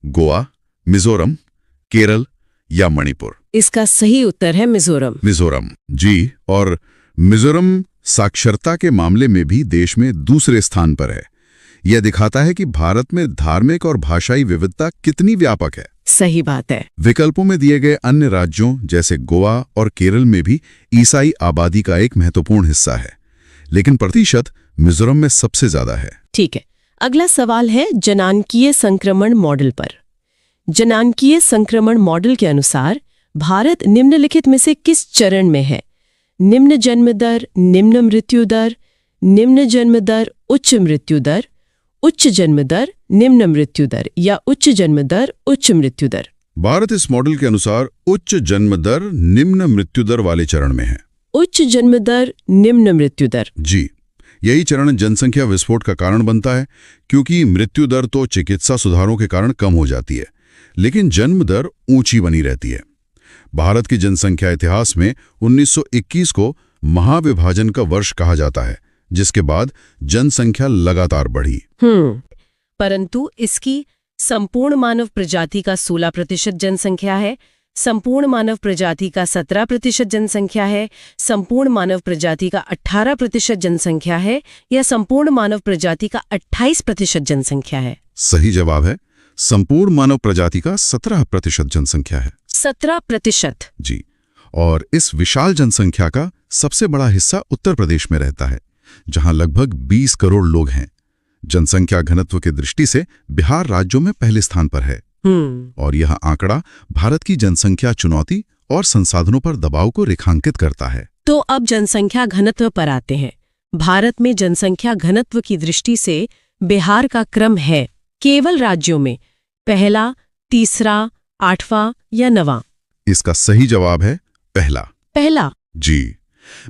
गोवा, मिजोरम, केरल या मणिपुर? इसका सही उत्तर है मिजोरम। मिजोरम। जी, और मिजोरम साक्षरता के मामले में भी देश में दूसरे स्थान पर है। यह दिखाता है कि भारत में धार्मिक और भाषाई विविधता कितनी व्यापक है। सही बात है। विकल्पों में दिए गए अन्य राज्यों जैसे गोवा और केरल में भी ईसाई आबादी का एक महत्वपूर्ण हिस्सा है, लेकिन प्रतिशत मिजोरम में सबसे ज्यादा है। ठीक है। अगला सवाल है जनांकीय संक्रमण मॉडल पर। जनांकीय संक्रमण मॉडल के अनुसार भारत निम्नलिखित में से किस चरण में है? निम्न जन्म दर, निम्न मृत्यु दर, निम्न जन्म दर, उच्च मृत्यु दर, उच्च जन्म दर, निम्न मृत्यु दर या उच्च जन्म दर, उच्च मृत्यु दर? भारत इस मॉडल के अनुसार उच्च जन्म दर, निम्न मृत्यु दर वाले चरण में है। उच्च जन्म दर, निम्न मृत्यु दर। जी, यही चरण जनसंख्या विस्फोट का कारण बनता है, क्योंकि मृत्यु दर तो चिकित्सा सुधारों के कारण कम हो जाती है, लेकिन जन्म दर ऊंची बनी रहती है। भारत की जनसंख्या इतिहास में 1921 को महाविभाजन का वर्ष कहा जाता है, जिसके बाद जनसंख्या लगातार बढ़ी। परंतु इसकी संपूर्ण मानव प्रजाति का 16% जनसंख्या है, संपूर्ण मानव प्रजाति का 17% जनसंख्या है, संपूर्ण मानव प्रजाति का 18% जनसंख्या है या संपूर्ण मानव प्रजाति का 28% जनसंख्या है? सही जवाब है संपूर्ण मानव प्रजाति का 17% जनसंख्या है। 17%? जी, और इस विशाल जनसंख्या का सबसे बड़ा हिस्सा उत्तर प्रदेश में रहता है, जहां लगभग 20 करोड़ लोग हैं। जनसंख्या घनत्व की दृष्टि से बिहार राज्यों में पहले स्थान पर है। और यह आंकड़ा भारत की जनसंख्या चुनौती और संसाधनों पर दबाव को रेखांकित करता है। तो अब जनसंख्या घनत्व पर आते हैं। भारत में जनसंख्या घनत्व की दृष्टि से बिहार का क्रम है केवल राज्यों में पहला, तीसरा, आठवां या नवां? इसका सही जवाब है पहला। पहला। जी,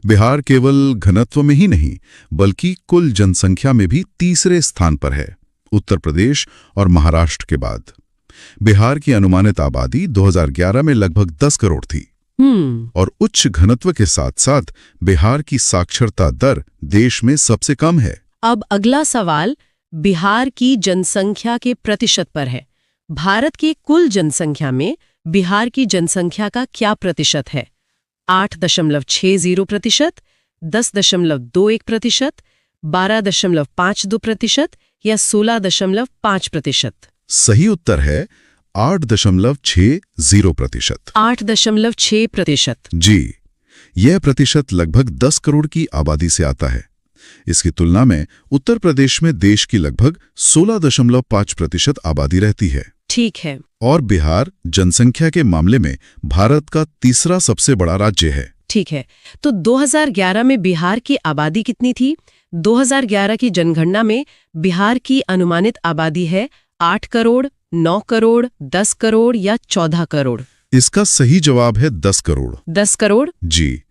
बिहार केवल घनत्व में ही नहीं बल्कि कुल जनसंख्या में भी तीसरे स्थान पर है, उत्तर प्रदेश और महाराष्ट्र के बाद। बिहार की अनुमानित आबादी 2011 में लगभग 10 करोड़ थी और उच्च घनत्व के साथ साथ बिहार की साक्षरता दर देश में सबसे कम है। अब अगला सवाल बिहार की जनसंख्या के प्रतिशत पर है। भारत की कुल जनसंख्या में बिहार की जनसंख्या का क्या प्रतिशत है? 8.60%, 10.21%, 12.52% या 16.5%? सही उत्तर है 8.60%। 8.6%। जी, यह प्रतिशत लगभग 10 करोड़ की आबादी से आता है। इसकी तुलना में उत्तर प्रदेश में देश की लगभग 16.5% आबादी रहती है। ठीक है। और बिहार जनसंख्या के मामले में भारत का तीसरा सबसे बड़ा राज्य है। ठीक है, तो 2011 में बिहार की आबादी कितनी थी? 2011 की जनगणना में बिहार की अनुमानित आबादी है 8 करोड़, 9 करोड़, 10 करोड़ या 14 करोड़? इसका सही जवाब है 10 करोड़। 10 करोड़? जी,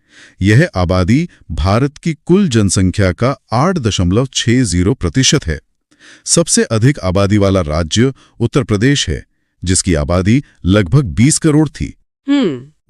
यह आबादी भारत की कुल जनसंख्या का 8.60% है। सबसे अधिक आबादी वाला राज्य उत्तर प्रदेश है, जिसकी आबादी लगभग 20 करोड़ थी।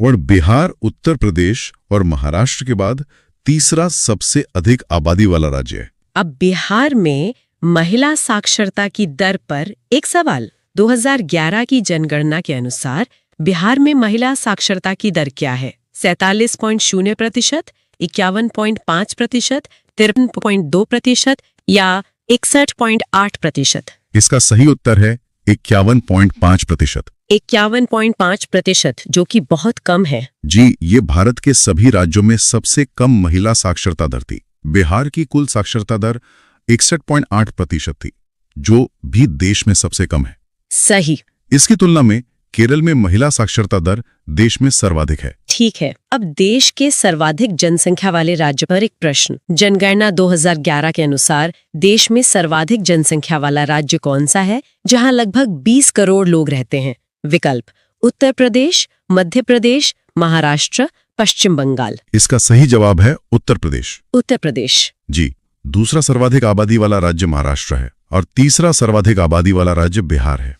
और बिहार उत्तर प्रदेश और महाराष्ट्र के बाद तीसरा सबसे अधिक आबादी वाला राज्य है। अब बिहार में महिला साक्षरता की दर पर एक सवाल। 2011 की जनगणना के अनुसार बिहार में महिला साक्षरता की दर क्या है? 47.0%, 51.5%, 53.2% या 61.8%? इसका सही उत्तर है 51.5%। 51.5%, जो कि बहुत कम है। जी, ये भारत के सभी राज्यों में सबसे कम महिला साक्षरता दर थी। बिहार की कुल साक्षरता दर 61.8% थी, जो भी देश में सबसे कम है। सही। इसकी तुलना में केरल में महिला साक्षरता दर देश में सर्वाधिक है। ठीक है, अब देश के सर्वाधिक जनसंख्या वाले राज्य पर एक प्रश्न। जनगणना 2011 के अनुसार देश में सर्वाधिक जनसंख्या वाला राज्य कौन सा है, जहां लगभग 20 करोड़ लोग रहते हैं? विकल्प: उत्तर प्रदेश, मध्य प्रदेश, महाराष्ट्र, पश्चिम बंगाल। इसका सही जवाब है उत्तर प्रदेश। उत्तर प्रदेश। जी, दूसरा सर्वाधिक आबादी वाला राज्य महाराष्ट्र है और तीसरा सर्वाधिक आबादी वाला राज्य बिहार है।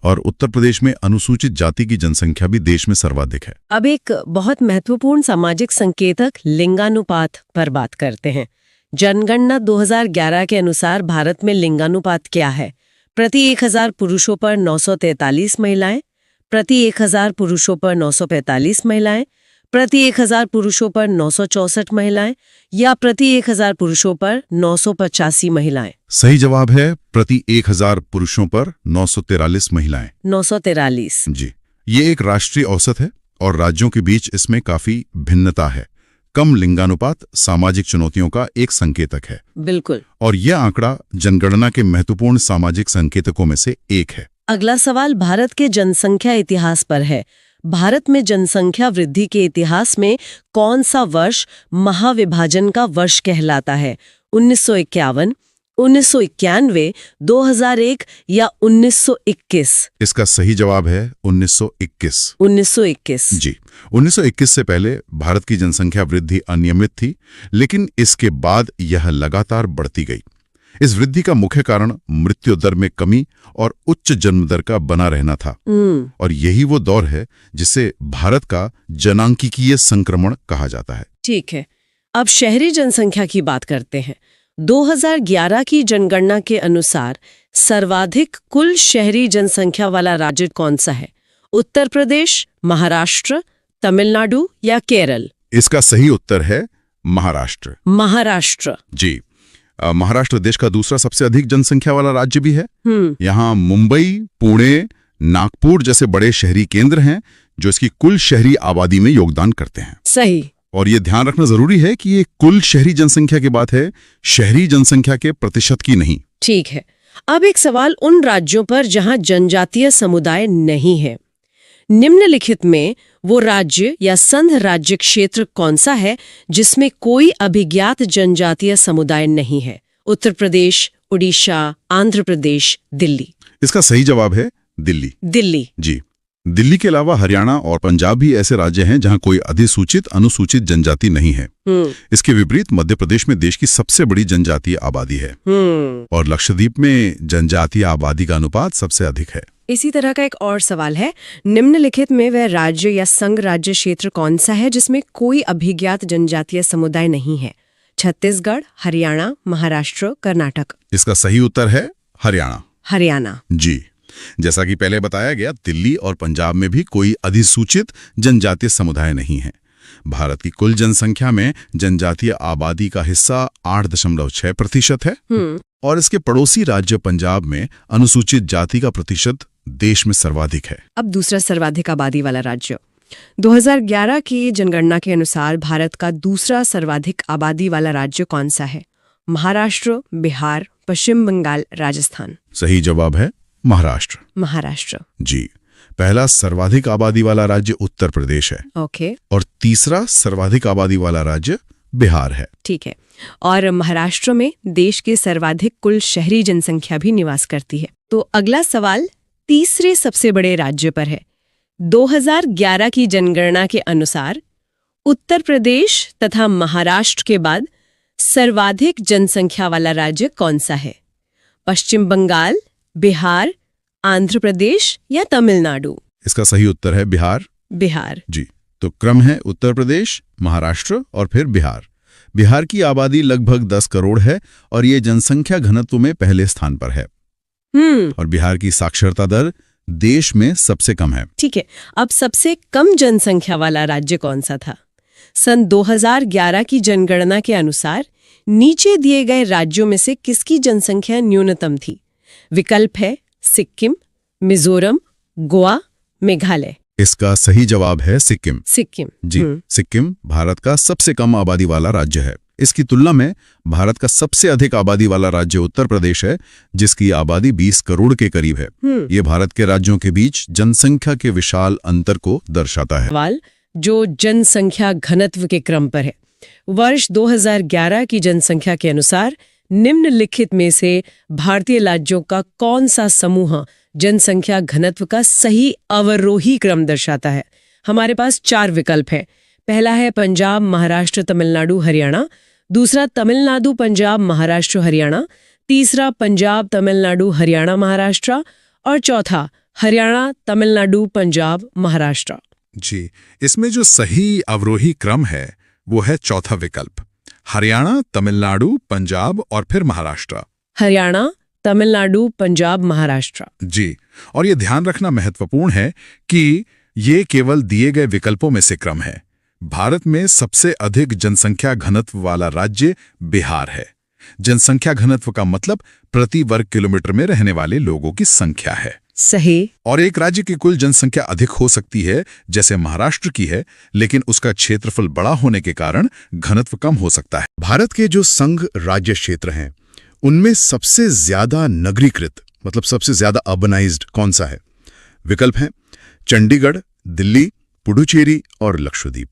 और उत्तर प्रदेश में अनुसूचित जाति की जनसंख्या भी देश में सर्वाधिक है। अब एक बहुत महत्वपूर्ण सामाजिक संकेतक लिंगानुपात पर बात करते हैं। जनगणना 2011 के अनुसार भारत में लिंगानुपात क्या है? प्रति 1000 पुरुषों पर 943 महिलाएं, प्रति 1000 पुरुषों पर 945 महिलाएं, प्रति 1000 पुरुषों पर 964 महिलाएं या प्रति 1000 पुरुषों पर 985 महिलाएं? सही जवाब है प्रति 1000 पुरुषों पर 943 महिलाएं। 943। जी, ये एक राष्ट्रीय औसत है और राज्यों के बीच इसमें काफी भिन्नता है। कम लिंगानुपात सामाजिक चुनौतियों का एक संकेतक है। बिल्कुल। और यह आंकड़ा जनगणना के महत्वपूर्ण सामाजिक संकेतकों में से एक है। अगला सवाल भारत के जनसंख्या इतिहास पर है। भारत में जनसंख्या वृद्धि के इतिहास में कौन सा वर्ष महाविभाजन का वर्ष कहलाता है? 1951, 1991, 2001 या 1921? इसका सही जवाब है 1921। 1921। जी, 1921 से पहले भारत की जनसंख्या वृद्धि अनियमित थी, लेकिन इसके बाद यह लगातार बढ़ती गई। इस वृद्धि का मुख्य कारण मृत्यु दर में कमी और उच्च जन्म दर का बना रहना था। और यही वो दौर है जिसे भारत का जनांकीय संक्रमण कहा जाता है। ठीक है, अब शहरी जनसंख्या की बात करते हैं। 2011 की जनगणना के अनुसार सर्वाधिक कुल शहरी जनसंख्या वाला राज्य कौन सा है? उत्तर प्रदेश, महाराष्ट्र, तमिलनाडु या केरल? इसका सही उत्तर है महाराष्ट्र। महाराष्ट्र। जी, महाराष्ट्र देश का दूसरा सबसे अधिक जनसंख्या वाला राज्य भी है। यहाँ मुंबई, पुणे, नागपुर जैसे बड़े शहरी केंद्र हैं जो इसकी कुल शहरी आबादी में योगदान करते हैं। सही। और ये ध्यान रखना जरूरी है कि ये कुल शहरी जनसंख्या की बात है, शहरी जनसंख्या के प्रतिशत की नहीं। ठीक है, अब एक सवाल उन राज्यों पर जहां जनजातीय समुदाय नहीं है। निम्नलिखित में वो राज्य या संघ राज्य क्षेत्र कौन सा है जिसमें कोई अभिज्ञात जनजातीय समुदाय नहीं है? उत्तर प्रदेश, उड़ीसा, आंध्र प्रदेश, दिल्ली? इसका सही जवाब है दिल्ली। दिल्ली। जी, दिल्ली के अलावा हरियाणा और पंजाब भी ऐसे राज्य हैं जहां कोई अधिसूचित अनुसूचित जनजाति नहीं है। इसके विपरीत मध्य प्रदेश में देश की सबसे बड़ी जनजातीय आबादी है और लक्षद्वीप में जनजातीय आबादी का अनुपात सबसे अधिक है। इसी तरह का एक और सवाल है, निम्नलिखित में वह राज्य या संघ राज्य क्षेत्र कौन सा है जिसमें कोई अभिज्ञात जनजातीय समुदाय नहीं है? छत्तीसगढ़, हरियाणा, महाराष्ट्र, कर्नाटक। इसका सही उत्तर है हरियाणा। हरियाणा। जी, जैसा कि पहले बताया गया, दिल्ली और पंजाब में भी कोई अधिसूचित जनजातीय समुदाय नहीं है। भारत की कुल जनसंख्या में जनजातीय आबादी का हिस्सा 8.6% है और इसके पड़ोसी राज्य पंजाब में अनुसूचित जाति का प्रतिशत देश में सर्वाधिक है। अब दूसरा सर्वाधिक आबादी वाला राज्य। 2011 की जनगणना के अनुसार भारत का दूसरा सर्वाधिक आबादी वाला राज्य कौन सा है? महाराष्ट्र, बिहार, पश्चिम बंगाल, राजस्थान। सही जवाब है महाराष्ट्र। महाराष्ट्र। जी, पहला सर्वाधिक आबादी वाला राज्य उत्तर प्रदेश है। ओके। और तीसरा सर्वाधिक आबादी वाला राज्य बिहार है। ठीक है। और महाराष्ट्र में देश के सर्वाधिक कुल शहरी जनसंख्या भी निवास करती है। तो अगला सवाल तीसरे सबसे बड़े राज्य पर है। 2011 की जनगणना के अनुसार उत्तर प्रदेश तथा महाराष्ट्र के बाद सर्वाधिक जनसंख्या वाला राज्य कौन सा है? पश्चिम बंगाल, बिहार, आंध्र प्रदेश या तमिलनाडु? इसका सही उत्तर है बिहार। बिहार। जी, तो क्रम है उत्तर प्रदेश, महाराष्ट्र और फिर बिहार। बिहार की आबादी लगभग 10 करोड़ है और ये जनसंख्या घनत्व में पहले स्थान पर है। और बिहार की साक्षरता दर देश में सबसे कम है। ठीक है, अब सबसे कम जनसंख्या वाला राज्य कौन सा था? सन 2011 की जनगणना के अनुसार नीचे दिए गए राज्यों में से किसकी जनसंख्या न्यूनतम थी? विकल्प है सिक्किम, मिजोरम, गोवा, मेघालय। इसका सही जवाब है सिक्किम। सिक्किम। जी, सिक्किम भारत का सबसे कम आबादी वाला राज्य है। इसकी तुलना में भारत का सबसे अधिक आबादी वाला राज्य उत्तर प्रदेश है, जिसकी आबादी 20 करोड़ के करीब है। ये भारत के राज्यों के बीच जनसंख्या के विशाल अंतर को दर्शाता है। सवाल जो जनसंख्या घनत्व के क्रम पर है। वर्ष 2011 की जनसंख्या के अनुसार निम्नलिखित में से भारतीय राज्यों का कौन सा समूह जनसंख्या घनत्व का सही अवरोही क्रम दर्शाता है? हमारे पास 4 विकल्प हैं। पहला है पंजाब, महाराष्ट्र, तमिलनाडु, हरियाणा। दूसरा तमिलनाडु, पंजाब, महाराष्ट्र, हरियाणा। तीसरा पंजाब, तमिलनाडु, हरियाणा, महाराष्ट्र। और चौथा हरियाणा, तमिलनाडु, पंजाब, महाराष्ट्र। जी, इसमें जो सही अवरोही क्रम है वो है चौथा विकल्प, हरियाणा, तमिलनाडु, पंजाब और फिर महाराष्ट्र। हरियाणा, तमिलनाडु, पंजाब, महाराष्ट्र। जी, और ये ध्यान रखना महत्वपूर्ण है कि ये केवल दिए गए विकल्पों में से क्रम है। भारत में सबसे अधिक जनसंख्या घनत्व वाला राज्य बिहार है। जनसंख्या घनत्व का मतलब प्रति वर्ग किलोमीटर में रहने वाले लोगों की संख्या है। सही। और एक राज्य की कुल जनसंख्या अधिक हो सकती है, जैसे महाराष्ट्र की है, लेकिन उसका क्षेत्रफल बड़ा होने के कारण घनत्व कम हो सकता है। भारत के जो संघ राज्य क्षेत्र हैं, उनमें सबसे ज्यादा नगरीकृत मतलब सबसे ज्यादा अर्बनाइज्ड कौन सा है? विकल्प हैं चंडीगढ़, दिल्ली, पुडुचेरी और लक्षद्वीप।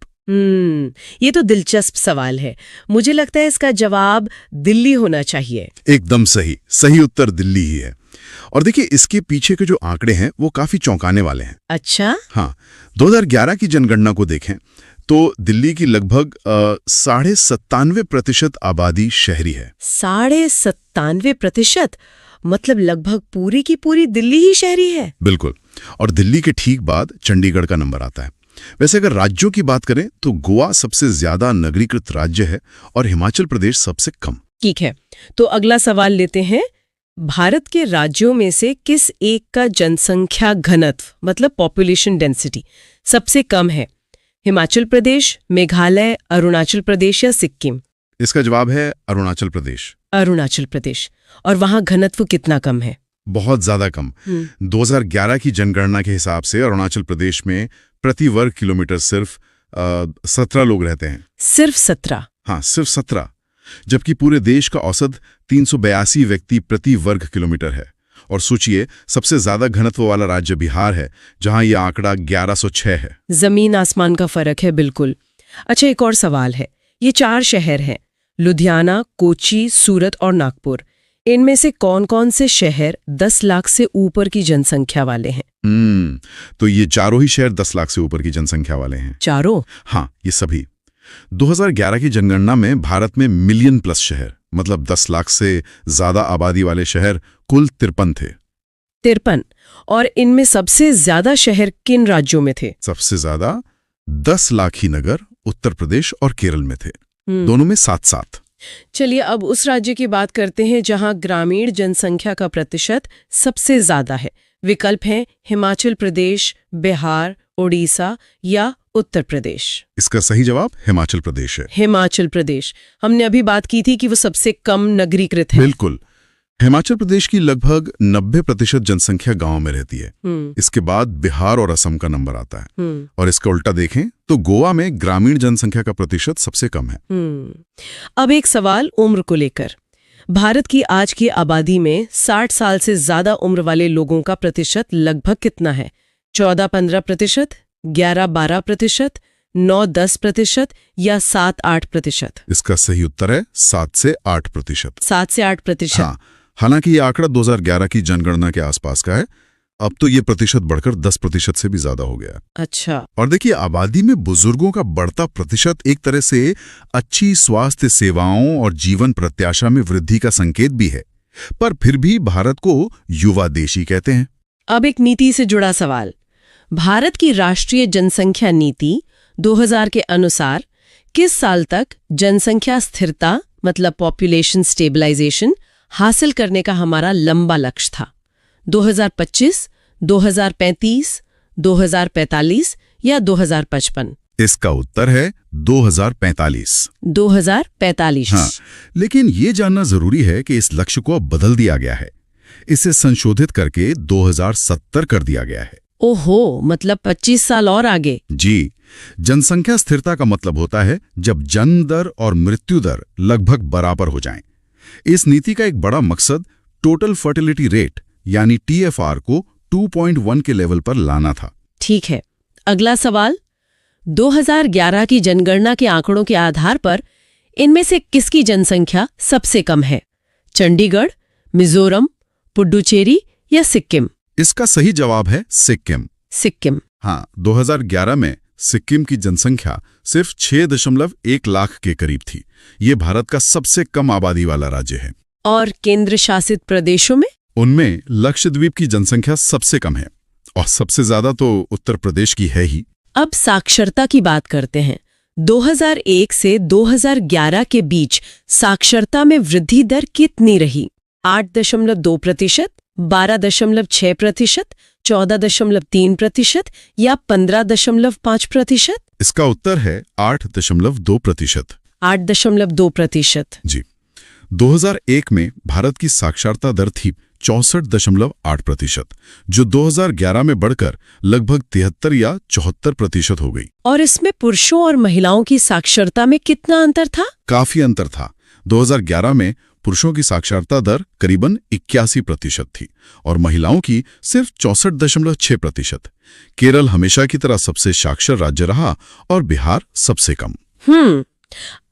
ये तो दिलचस्प सवाल है। मुझे लगता है इसका जवाब दिल्ली होना चाहिए। एकदम सही। सही उत्तर दिल्ली ही है। और देखिए, इसके पीछे के जो आंकड़े हैं वो काफी चौंकाने वाले हैं। अच्छा। हाँ, 2011 की जनगणना को देखें तो दिल्ली की लगभग 97.5% आबादी शहरी है। 97%? मतलब लगभग पूरी की पूरी दिल्ली ही शहरी है। बिल्कुल। और दिल्ली के ठीक बाद चंडीगढ़ का नंबर आता है। वैसे अगर राज्यों की बात करें तो गोवा सबसे ज्यादा नगरीकृत राज्य है और हिमाचल प्रदेश सबसे कम। ठीक है, तो अगला सवाल लेते हैं। भारत के राज्यों में से किस एक का जनसंख्या घनत्व मतलब पॉपुलेशन डेंसिटी सबसे कम है? हिमाचल प्रदेश, मेघालय, अरुणाचल प्रदेश या सिक्किम? इसका जवाब है अरुणाचल प्रदेश। अरुणाचल प्रदेश। और वहां घनत्व कितना कम है? बहुत ज्यादा कम। 2011 की जनगणना के हिसाब से अरुणाचल प्रदेश में प्रति वर्ग किलोमीटर सिर्फ 17 लोग रहते हैं। सिर्फ 17? हाँ, सिर्फ 17। जबकि पूरे देश का औसत 382 व्यक्ति प्रति वर्ग किलोमीटर है। और सोचिए, सबसे ज्यादा घनत्व वाला राज्य बिहार है, जहां यह आंकड़ा 1106 है। जमीन आसमान का फर्क है। बिल्कुल। अच्छा, एक और सवाल है। ये 4 शहर हैं, लुधियाना, कोची, सूरत और नागपुर। इनमें से कौन-कौन से शहर 10 लाख से ऊपर की जनसंख्या वाले हैं? तो ये चारों ही शहर 10 लाख से ऊपर की जनसंख्या वाले हैं। चारों? हाँ, ये सभी। 2011 की जनगणना में भारत में मिलियन प्लस शहर, मतलब 10 लाख से ज्यादा आबादी वाले शहर कुल 53 थे। 53। और इनमें सबसे ज्यादा शहर किन राज्यों में थे? सबसे ज्यादा 10 लाख ही नगर उत्तर प्रदेश और केरल में थे, दोनों में 7-7। चलिए अब उस राज्य की बात करते हैं जहां ग्रामीण जनसंख्या का प्रतिशत सबसे ज्यादा है। विकल्प हैं हिमाचल प्रदेश, बिहार, उड़ीसा या उत्तर प्रदेश। इसका सही जवाब हिमाचल प्रदेश है। हिमाचल प्रदेश। हमने अभी बात की थी कि वो सबसे कम नगरीकृत है। बिल्कुल। हिमाचल प्रदेश की लगभग 90% जनसंख्या गांव में रहती है। इसके बाद बिहार और असम का नंबर आता है। और इसका उल्टा देखें तो गोवा में ग्रामीण जनसंख्या का प्रतिशत सबसे कम है। अब एक सवाल उम्र को लेकर। भारत की आज की आबादी में 60 साल से ज्यादा उम्र वाले लोगों का प्रतिशत लगभग कितना है? 14-15%, 11-12%, 9-10% या 7-8%? इसका सही उत्तर है 7 से 8%। 7 से 8%। हाँ, हालांकि ये आंकड़ा 2011 की जनगणना के आसपास का है। अब तो ये प्रतिशत बढ़कर 10% से भी ज्यादा हो गया। अच्छा। और देखिए, आबादी में बुजुर्गों का बढ़ता प्रतिशत एक तरह से अच्छी स्वास्थ्य सेवाओं और जीवन प्रत्याशा में वृद्धि का संकेत भी है, पर फिर भी भारत को युवा देश ही कहते हैं। अब एक नीति से जुड़ा सवाल। भारत की राष्ट्रीय जनसंख्या नीति 2000 के अनुसार किस साल तक जनसंख्या स्थिरता, मतलब पॉपुलेशन स्टेबलाइजेशन, हासिल करने का हमारा लंबा लक्ष्य था? 2025, 2035, 2045 या 2055? इसका उत्तर है 2045। 2045। हाँ, लेकिन ये जानना जरूरी है कि इस लक्ष्य को अब बदल दिया गया है। इसे संशोधित करके 2070 कर दिया गया है। ओहो, मतलब 25 साल और आगे। जी। जनसंख्या स्थिरता का मतलब होता है जब जन्म दर और मृत्यु दर लगभग बराबर हो जाएं। इस नीति का एक बड़ा मकसद टोटल फर्टिलिटी रेट यानी TFR को 2.1 के लेवल पर लाना था। ठीक है। अगला सवाल। 2011 की जनगणना के आंकड़ों के आधार पर इनमें से किसकी जनसंख्या सबसे कम है? चंडीगढ़, मिजोरम, पुडुचेरी या सिक्किम? इसका सही जवाब है सिक्किम। सिक्किम। हाँ, 2011 में सिक्किम की जनसंख्या सिर्फ 6.1 लाख के करीब थी। ये भारत का सबसे कम आबादी वाला राज्य है। और केंद्र शासित प्रदेशों में? उनमें लक्षद्वीप की जनसंख्या सबसे कम है और सबसे ज्यादा तो उत्तर प्रदेश की है ही। अब साक्षरता की बात करते हैं। 2001 से 2011 के बीच साक्षरता में वृद्धि दर कितनी रही? 8.2%, 12.6%, 14.3% या 15.5%? इसका उत्तर है 8.2%। 8.2%। जी। 2001 में भारत की साक्षरता दर थी 64.8%, जो 2011 में बढ़कर लगभग 73 या 74% हो गई। और इसमें पुरुषों और महिलाओं की साक्षरता में कितना अंतर था? काफी अंतर था। 2011 में पुरुषों की साक्षरता दर करीबन 81% थी और महिलाओं की सिर्फ 64.6%। केरल हमेशा की तरह सबसे साक्षर राज्य रहा और बिहार सबसे कम।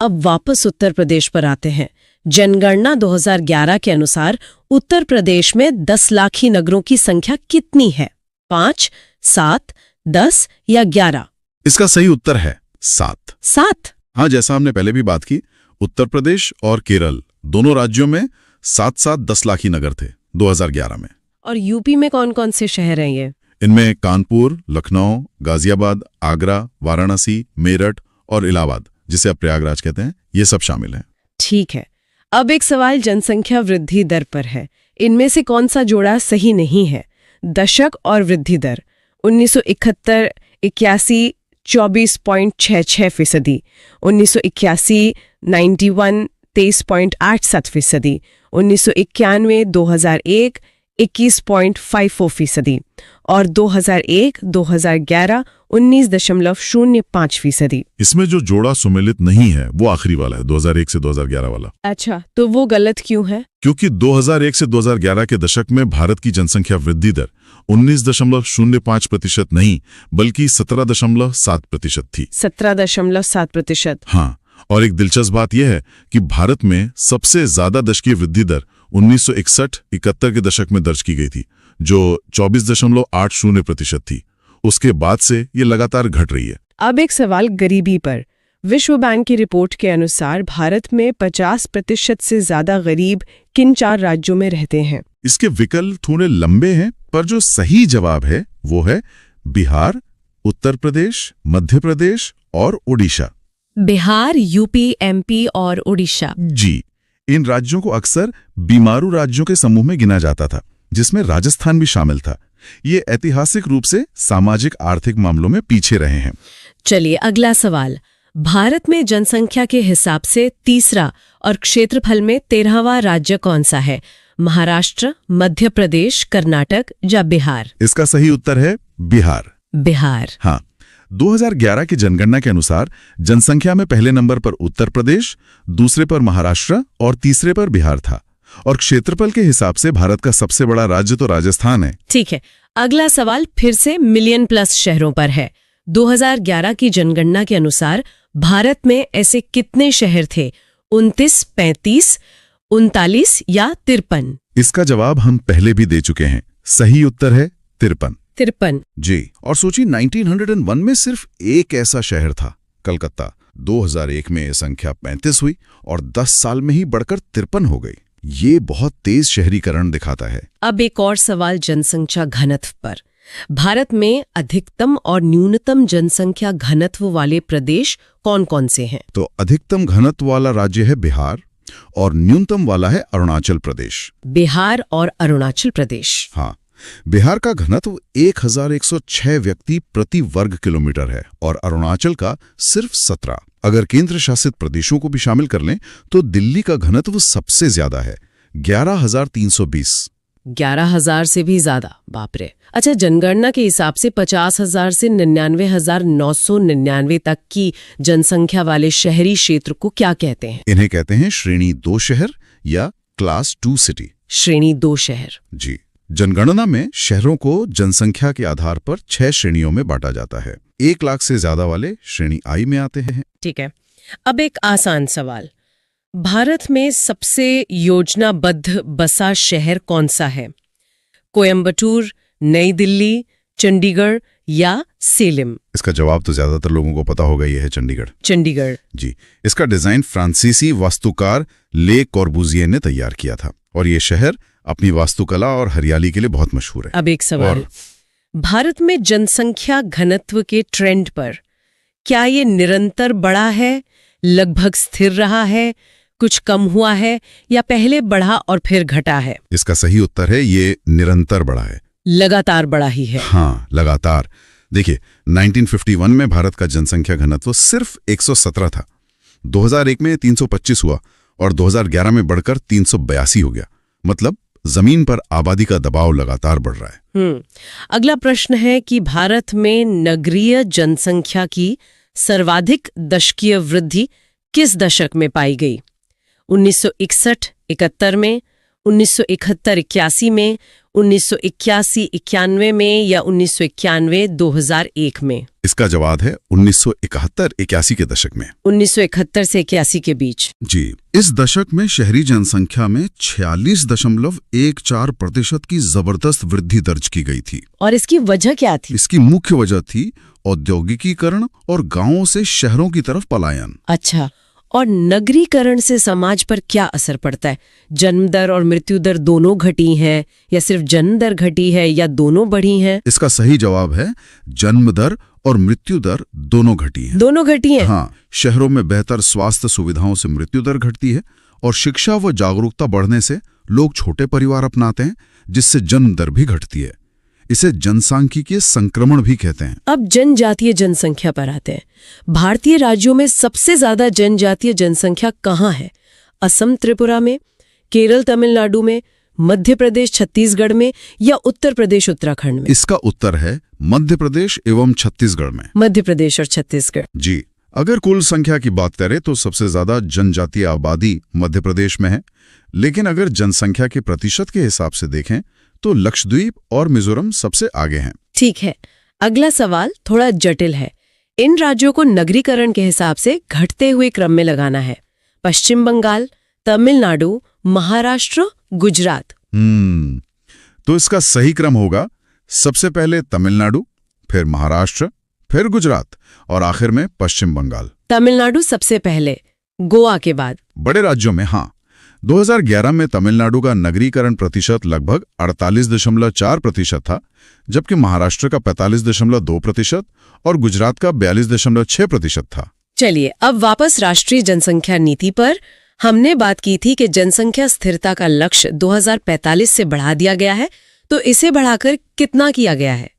अब वापस उत्तर प्रदेश पर आते हैं। जनगणना 2011 के अनुसार उत्तर प्रदेश में 10 लाखी नगरों की संख्या कितनी है? 5, 7, 10 या 11? इसका सही उत्तर है 7। 7? हाँ, जैसा हमने पहले भी बात की, उत्तर प्रदेश और केरल दोनों राज्यों में 7-7 10 लाखी नगर थे 2011 में। और यूपी में कौन कौन से शहर हैं ये? इनमें कानपुर, लखनऊ, गाजियाबाद, आगरा, वाराणसी, मेरठ और इलाहाबाद, जिसे अब प्रयागराज कहते हैं, ये सब शामिल हैं। ठीक है। अब एक सवाल जनसंख्या वृद्धि दर पर है। इनमें से कौन सा जोड़ा सही नहीं है? दशक और वृद्धि दर। 1971-81 24.66%, 1981 91 23.87%, 1991-2001 21.54% और 2001-2011 19.05%। इसमें जो जोड़ा सुमेलित नहीं है वो आखिरी वाला है, 2001 से 2011 वाला। अच्छा, तो वो गलत क्यों है? क्योंकि 2001 से 2011 के दशक में भारत की जनसंख्या वृद्धि दर 19.05% नहीं बल्कि 17.7% थी। 17.7%। हाँ, और एक दिलचस्प बात यह है कि भारत में सबसे ज्यादा दशकीय वृद्धि दर 1961-71 के दशक में दर्ज की गई थी, जो 24.80% थी। उसके बाद से ये लगातार घट रही है। अब एक सवाल गरीबी पर। विश्व बैंक की रिपोर्ट के अनुसार भारत में 50% से ज्यादा गरीब किन 4 राज्यों में रहते हैं? इसके विकल्प थोड़े लंबे हैं, पर जो सही जवाब है वो है बिहार, उत्तर प्रदेश, मध्य प्रदेश और ओडिशा। बिहार, यूपी, एमपी और ओडिशा। जी, इन राज्यों को अक्सर बीमारू राज्यों के समूह में गिना जाता था, जिसमें राजस्थान भी शामिल था। ये ऐतिहासिक रूप से सामाजिक आर्थिक मामलों में पीछे रहे हैं। चलिए अगला सवाल। भारत में जनसंख्या के हिसाब से तीसरा और क्षेत्रफल में 13वां राज्य कौन सा है? महाराष्ट्र, मध्य प्रदेश, कर्नाटक या बिहार? इसका सही उत्तर है बिहार। बिहार। हाँ, 2011 की जनगणना के अनुसार जनसंख्या में पहले नंबर पर उत्तर प्रदेश, दूसरे पर महाराष्ट्र और तीसरे पर बिहार था। और क्षेत्रफल के हिसाब से भारत का सबसे बड़ा राज्य तो राजस्थान है। ठीक है, अगला सवाल फिर से मिलियन प्लस शहरों पर है। 2011 की जनगणना के अनुसार भारत में ऐसे कितने शहर थे? 29, 35, 39 या 53? इसका जवाब हम पहले भी दे चुके हैं। सही उत्तर है 53। 53। जी, और सोचिए 1901 में सिर्फ एक ऐसा शहर था, कलकत्ता। 2001 में यह संख्या 35 हुई और 10 साल में ही बढ़कर 53 हो गई। ये बहुत तेज शहरीकरण दिखाता है। अब एक और सवाल जनसंख्या घनत्व पर। भारत में अधिकतम और न्यूनतम जनसंख्या घनत्व वाले प्रदेश कौन-कौन से हैं? तो अधिकतम घनत्व वाला राज्य है बिहार और न्यूनतम वाला है अरुणाचल प्रदेश। बिहार और अरुणाचल प्रदेश। हाँ, बिहार का घनत्व 1106 व्यक्ति प्रति वर्ग किलोमीटर है और अरुणाचल का सिर्फ 17। अगर केंद्र शासित प्रदेशों को भी शामिल कर लें तो दिल्ली का घनत्व सबसे ज्यादा है, 11,320। 11,000 से भी ज्यादा, बाप रे। अच्छा, जनगणना के हिसाब से 50,000 से 99,999 तक की जनसंख्या वाले शहरी क्षेत्र को क्या कहते हैं? इन्हें कहते हैं श्रेणी 2 शहर या क्लास 2 सिटी। श्रेणी 2 शहर। जी, जनगणना में शहरों को जनसंख्या के आधार पर 6 श्रेणियों में बांटा जाता है। 1 लाख से ज्यादा वाले श्रेणी आई में आते हैं। ठीक है, अब एक आसान सवाल। भारत में सबसे योजनाबद्ध बसा शहर कौन सा है? कोयम्बटूर, नई दिल्ली, चंडीगढ़ या सेलम? इसका जवाब तो ज्यादातर लोगों को पता होगा, ये है चंडीगढ़। चंडीगढ़। जी, इसका डिजाइन फ्रांसीसी वास्तुकार ले कॉर्बुजिए ने तैयार किया था और ये शहर अपनी वास्तुकला और हरियाली के लिए बहुत मशहूर है। अब एक सवाल। भारत में जनसंख्या घनत्व के ट्रेंड पर क्या ये निरंतर बढ़ा है, लगभग स्थिर रहा है, कुछ कम हुआ है या पहले बढ़ा और फिर घटा है? इसका सही उत्तर है ये निरंतर बढ़ा है। लगातार बढ़ा ही है। हाँ, लगातार। देखिए, 1951 में भारत का जनसंख्या घनत्व सिर्फ 117 था, 2001 में 325 हुआ और 2011 में बढ़कर 382 हो गया। मतलब जमीन पर आबादी का दबाव लगातार बढ़ रहा है। अगला प्रश्न है कि भारत में नगरीय जनसंख्या की सर्वाधिक दशकीय वृद्धि किस दशक में पाई गई? 1961-71 में, 1971-81 में, 1981-91 में या 1991-2001 में? इसका जवाब है 1971-81 के दशक में। 1971 से 81 के बीच। जी, इस दशक में शहरी जनसंख्या में 46.14% की जबरदस्त वृद्धि दर्ज की गई थी। और इसकी वजह क्या थी? इसकी मुख्य वजह थी औद्योगिकीकरण और गांवों से शहरों की तरफ पलायन। अच्छा, और नगरीकरण से समाज पर क्या असर पड़ता है? जन्म दर और मृत्यु दर दोनों घटी हैं या सिर्फ जन्म दर घटी है या दोनों बढ़ी हैं? इसका सही जवाब है जन्म दर और मृत्यु दर दोनों घटी है। दोनों घटी है। हाँ, शहरों में बेहतर स्वास्थ्य सुविधाओं से मृत्यु दर घटती है और शिक्षा व जागरूकता बढ़ने से लोग छोटे परिवार अपनाते हैं, जिससे जन्म दर भी घटती है। इसे जनसांख्यिकीय संक्रमण भी कहते हैं। अब जनजातीय जनसंख्या पर आते हैं। भारतीय राज्यों में सबसे ज्यादा जनजातीय जनसंख्या कहाँ है? असम त्रिपुरा में, केरल तमिलनाडु में, मध्य प्रदेश छत्तीसगढ़ में या उत्तर प्रदेश उत्तराखंड में? इसका उत्तर है मध्य प्रदेश एवं छत्तीसगढ़ में। मध्य प्रदेश और छत्तीसगढ़। जी, अगर कुल संख्या की बात करें तो सबसे ज्यादा जनजातीय आबादी मध्य प्रदेश में है, लेकिन अगर जनसंख्या के प्रतिशत के हिसाब से देखें तो लक्षद्वीप और मिजोरम सबसे आगे हैं। ठीक है, अगला सवाल थोड़ा जटिल है। इन राज्यों को नगरीकरण के हिसाब से घटते हुए क्रम में लगाना है। पश्चिम बंगाल, तमिलनाडु, महाराष्ट्र गुजरात। तो इसका सही क्रम होगा सबसे पहले तमिलनाडु, फिर महाराष्ट्र, फिर गुजरात और आखिर में पश्चिम बंगाल। तमिलनाडु सबसे पहले, गोवा के बाद। बड़े राज्यों में हाँ, 2011 में तमिलनाडु का नगरीकरण प्रतिशत लगभग 48.4% था, जबकि महाराष्ट्र का 45.2% और गुजरात का 42.6% था। चलिए अब वापस राष्ट्रीय जनसंख्या नीति पर। हमने बात की थी कि जनसंख्या स्थिरता का लक्ष्य 2045 से बढ़ा दिया गया है, तो इसे बढ़ाकर कितना किया गया है?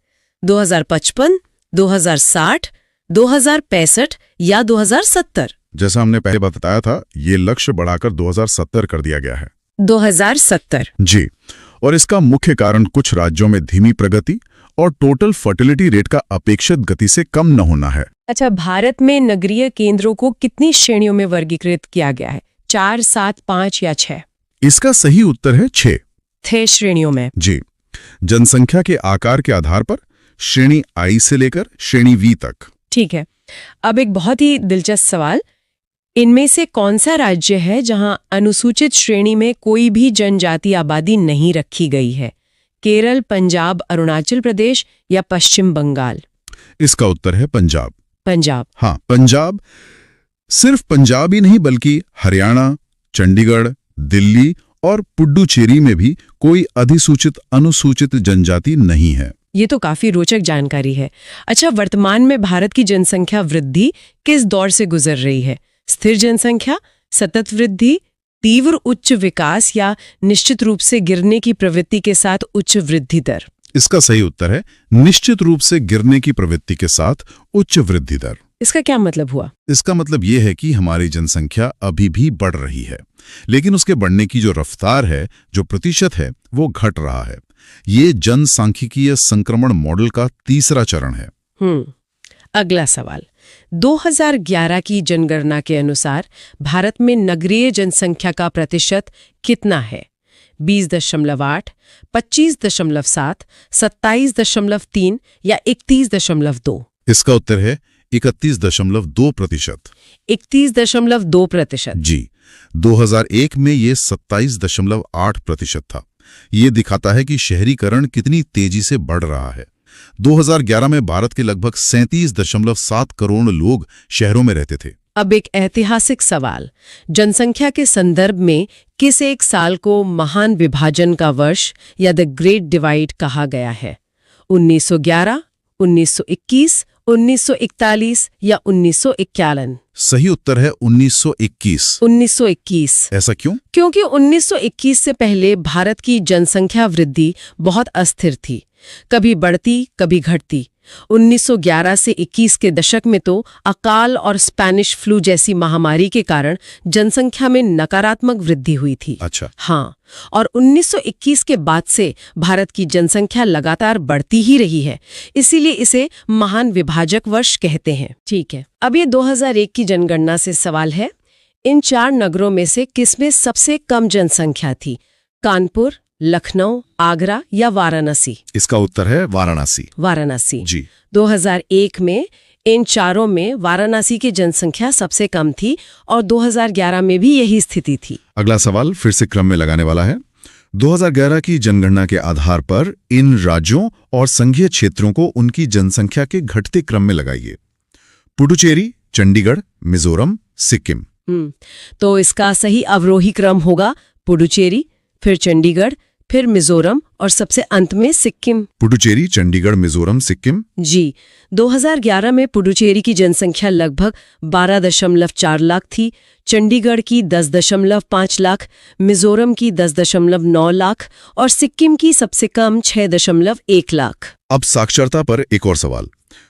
2055, 2060, 2065 या 2070? जैसा हमने पहले बताया था, ये लक्ष्य बढ़ाकर 2070 कर दिया गया है। 2070 जी, और इसका मुख्य कारण कुछ राज्यों में धीमी प्रगति और टोटल फर्टिलिटी रेट का अपेक्षित गति से कम न होना है। अच्छा, भारत में नगरीय केंद्रों को कितनी श्रेणियों में वर्गीकृत किया गया है? 4, 7, 5 या 6? इसका सही उत्तर है 6 श्रेणियों में। जी, जनसंख्या के आकार के आधार पर श्रेणी आई से लेकर श्रेणी वी तक। ठीक है, अब एक बहुत ही दिलचस्प सवाल, इनमें से कौन सा राज्य है जहां अनुसूचित श्रेणी में कोई भी जनजाति आबादी नहीं रखी गई है? केरल, पंजाब, अरुणाचल प्रदेश या पश्चिम बंगाल? इसका उत्तर है पंजाब। पंजाब। हाँ, पंजाब। सिर्फ पंजाब ही नहीं बल्कि हरियाणा, चंडीगढ़, दिल्ली और पुडुचेरी में भी कोई अधिसूचित अनुसूचित जनजाति नहीं है। ये तो काफी रोचक जानकारी है। अच्छा, वर्तमान में भारत की जनसंख्या वृद्धि किस दौर से गुजर रही है? स्थिर जनसंख्या, सतत वृद्धि, तीव्र उच्च विकास या निश्चित रूप से गिरने की प्रवृत्ति के साथ उच्च वृद्धि दर? इसका सही उत्तर है निश्चित रूप से गिरने की प्रवृत्ति के साथ उच्च वृद्धि दर। इसका क्या मतलब हुआ? इसका मतलब ये है कि हमारी जनसंख्या अभी भी बढ़ रही है, लेकिन उसके बढ़ने की जो रफ्तार है, जो प्रतिशत है, वो घट रहा है। ये जनसांख्यिकीय संक्रमण मॉडल का तीसरा चरण है। अगला सवाल, 2011 की जनगणना के अनुसार भारत में नगरीय जनसंख्या का प्रतिशत कितना है? 20.8, 25.7, 27.3 या 31.2? इसका उत्तर है 31.2%। 31.2%? जी, 2001 में ये 27.8% था। ये दिखाता है कि शहरीकरण कितनी तेजी से बढ़ रहा है। 2011 में भारत के लगभग 37.7 करोड़ लोग शहरों में रहते थे। अब एक ऐतिहासिक सवाल, जनसंख्या के संदर्भ में किस एक साल को महान विभाजन का वर्ष या द ग्रेट डिवाइड कहा गया है? 1911, 1921, 1941 या 1951? सही उत्तर है 1921। 1921। ऐसा क्यों? क्योंकि 1921 से पहले भारत की जनसंख्या वृद्धि बहुत अस्थिर थी, कभी बढ़ती कभी घटती। 1911 से 21 के दशक में तो अकाल और स्पेनिश फ्लू जैसी महामारी के कारण जनसंख्या में नकारात्मक वृद्धि हुई थी। अच्छा। हाँ, और 1921 के बाद से भारत की जनसंख्या लगातार बढ़ती ही रही है, इसीलिए इसे महान विभाजक वर्ष कहते हैं। ठीक है, अब ये 2001 की जनगणना से सवाल है, इन 4 नगरों में से किसमें सबसे कम जनसंख्या थी? कानपुर, लखनऊ, आगरा या वाराणसी? इसका उत्तर है वाराणसी। वाराणसी। जी। 2001 में इन चारों में वाराणसी की जनसंख्या सबसे कम थी और 2011 में भी यही स्थिति थी। अगला सवाल फिर से क्रम में लगाने वाला है। 2011 की जनगणना के आधार पर इन राज्यों और संघीय क्षेत्रों को उनकी जनसंख्या के घटते क्रम में लगाइए। पुडुचेरी, चंडीगढ़, मिजोरम, सिक्किम। तो इसका सही अवरोही क्रम होगा पुडुचेरी, फिर चंडीगढ़, फिर मिजोरम और सबसे अंत में सिक्किम। पुडुचेरी, चंडीगढ़, मिजोरम, सिक्किम। जी, 2011 में पुडुचेरी की जनसंख्या लगभग 12.4 लाख थी, चंडीगढ़ की 10.5 लाख, मिजोरम की 10.9 लाख और सिक्किम की सबसे कम 6.1 लाख। अब साक्षरता पर एक और सवाल।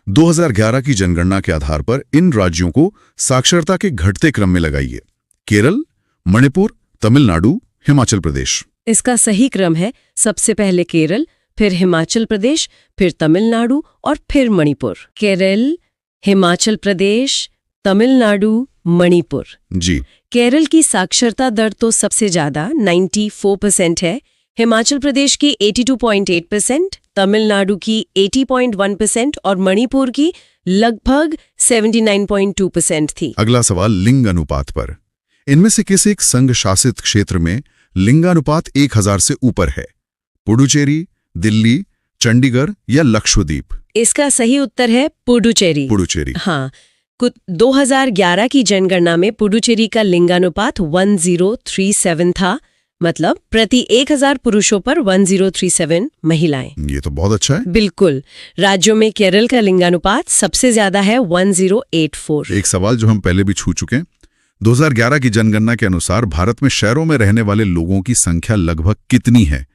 2011 की जनगणना के आधार पर इन राज्यों को साक्षरता के घटते क्रम में लगाइए। केरल, मणिपुर, तमिलनाडु, हिमाचल प्रदेश। इसका सही क्रम है सबसे पहले केरल, फिर हिमाचल प्रदेश, फिर तमिलनाडु और फिर मणिपुर। केरल, हिमाचल प्रदेश, तमिलनाडु, मणिपुर। जी। केरल की साक्षरता दर तो सबसे ज्यादा 94% है, हिमाचल प्रदेश की 82.8%, तमिलनाडु की 80.1% और मणिपुर की लगभग 79.2% थी। अगला सवाल लिंग अनुपात पर। इनमें से किस एक संघ शासित क्षेत्र में लिंगानुपात 1000 से ऊपर है। पुडुचेरी, दिल्ली, चंडीगढ़ या लक्षद्वीप? इसका सही उत्तर है पुडुचेरी। पुडुचेरी। हाँ, 2011 की जनगणना में पुडुचेरी का लिंगानुपात 1037 था, मतलब प्रति 1000 पुरुषों पर 1037 महिलाएं। ये तो बहुत अच्छा है। बिल्कुल। राज्यों में केरल का लिंगानुपात सबसे ज्यादा है 1084। एक सवाल जो हम पहले भी छू चुके हैं। 2011 की जनगणना के अनुसार भारत में शहरों में रहने वाले लोगों की संख्या लगभग कितनी है?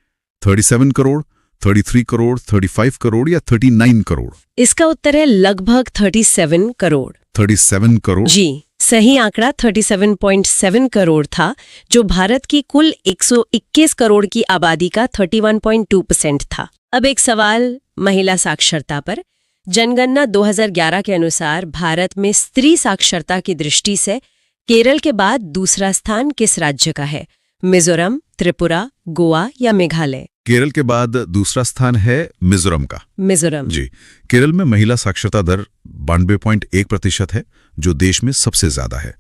37 करोड़, 33 करोड़, 35 करोड़ या 39 करोड़? इसका उत्तर है लगभग 37 करोड़। 37 करोड़? जी, सही आंकड़ा 37.7 करोड़ था, जो भारत की कुल 121 करोड़ की आबादी का 31.2% था। अब एक सवाल महिला साक्षरता पर। जनगणना 2011 के अनुसार भारत में स्त्री साक्षरता की दृष्टि से केरल के बाद दूसरा स्थान किस राज्य का है? मिजोरम, त्रिपुरा, गोवा या मेघालय? केरल के बाद दूसरा स्थान है मिजोरम का। मिजोरम। जी। केरल में महिला साक्षरता दर 92.1% है, जो देश में सबसे ज्यादा है,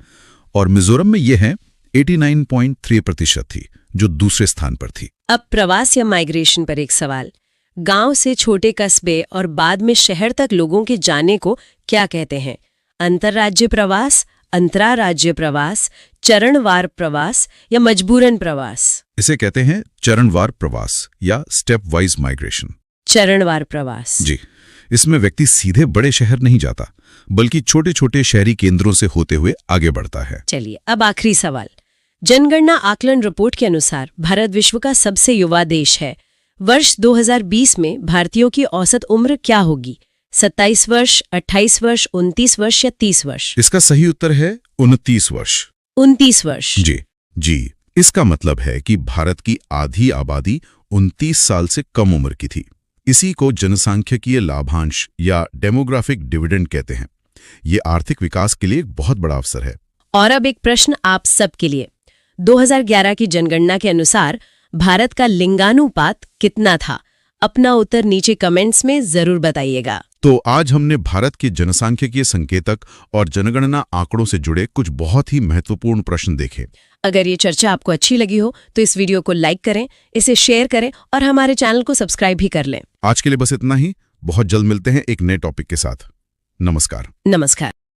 और मिजोरम में यह है 89.3% थी, जो दूसरे स्थान पर थी। अब प्रवास या माइग्रेशन पर एक सवाल। गांव से छोटे कस्बे और बाद में शहर तक लोगों के जाने को क्या कहते हैं? अंतर्राज्य प्रवास, अंतराराज्य प्रवास, चरणवार प्रवास या मजबूरन प्रवास? इसे कहते हैं चरणवार प्रवास या स्टेप वाइज माइग्रेशन। चरणवार प्रवास। जी। इसमें व्यक्ति सीधे बड़े शहर नहीं जाता, बल्कि छोटे छोटे शहरी केंद्रों से होते हुए आगे बढ़ता है। चलिए, अब आखिरी सवाल। जनगणना आकलन रिपोर्ट के अनुसार भारत विश्व का सबसे युवा देश है। वर्ष 2020 में भारतीयों की औसत उम्र क्या होगी? 27 वर्ष, 28 वर्ष, 29 वर्ष या 30 वर्ष? इसका सही उत्तर है 29 वर्ष। 29 वर्ष। जी। इसका मतलब है कि भारत की आधी आबादी 29 साल से कम उम्र की थी। इसी को जनसांख्यिकीय लाभांश या डेमोग्राफिक डिविडेंड कहते हैं। ये आर्थिक विकास के लिए एक बहुत बड़ा अवसर है। और अब एक प्रश्न आप सबके लिए। 2011 की जनगणना के अनुसार भारत का लिंगानुपात कितना था? अपना उत्तर नीचे कमेंट्स में जरूर बताइएगा। तो आज हमने भारत के जनसांख्यिकीय संकेतक और जनगणना आंकड़ों से जुड़े कुछ बहुत ही महत्वपूर्ण प्रश्न देखे। अगर ये चर्चा आपको अच्छी लगी हो तो इस वीडियो को लाइक करें, इसे शेयर करें और हमारे चैनल को सब्सक्राइब भी कर लें। आज के लिए बस इतना ही। बहुत जल्द मिलते हैं एक नए टॉपिक के साथ। नमस्कार। नमस्कार।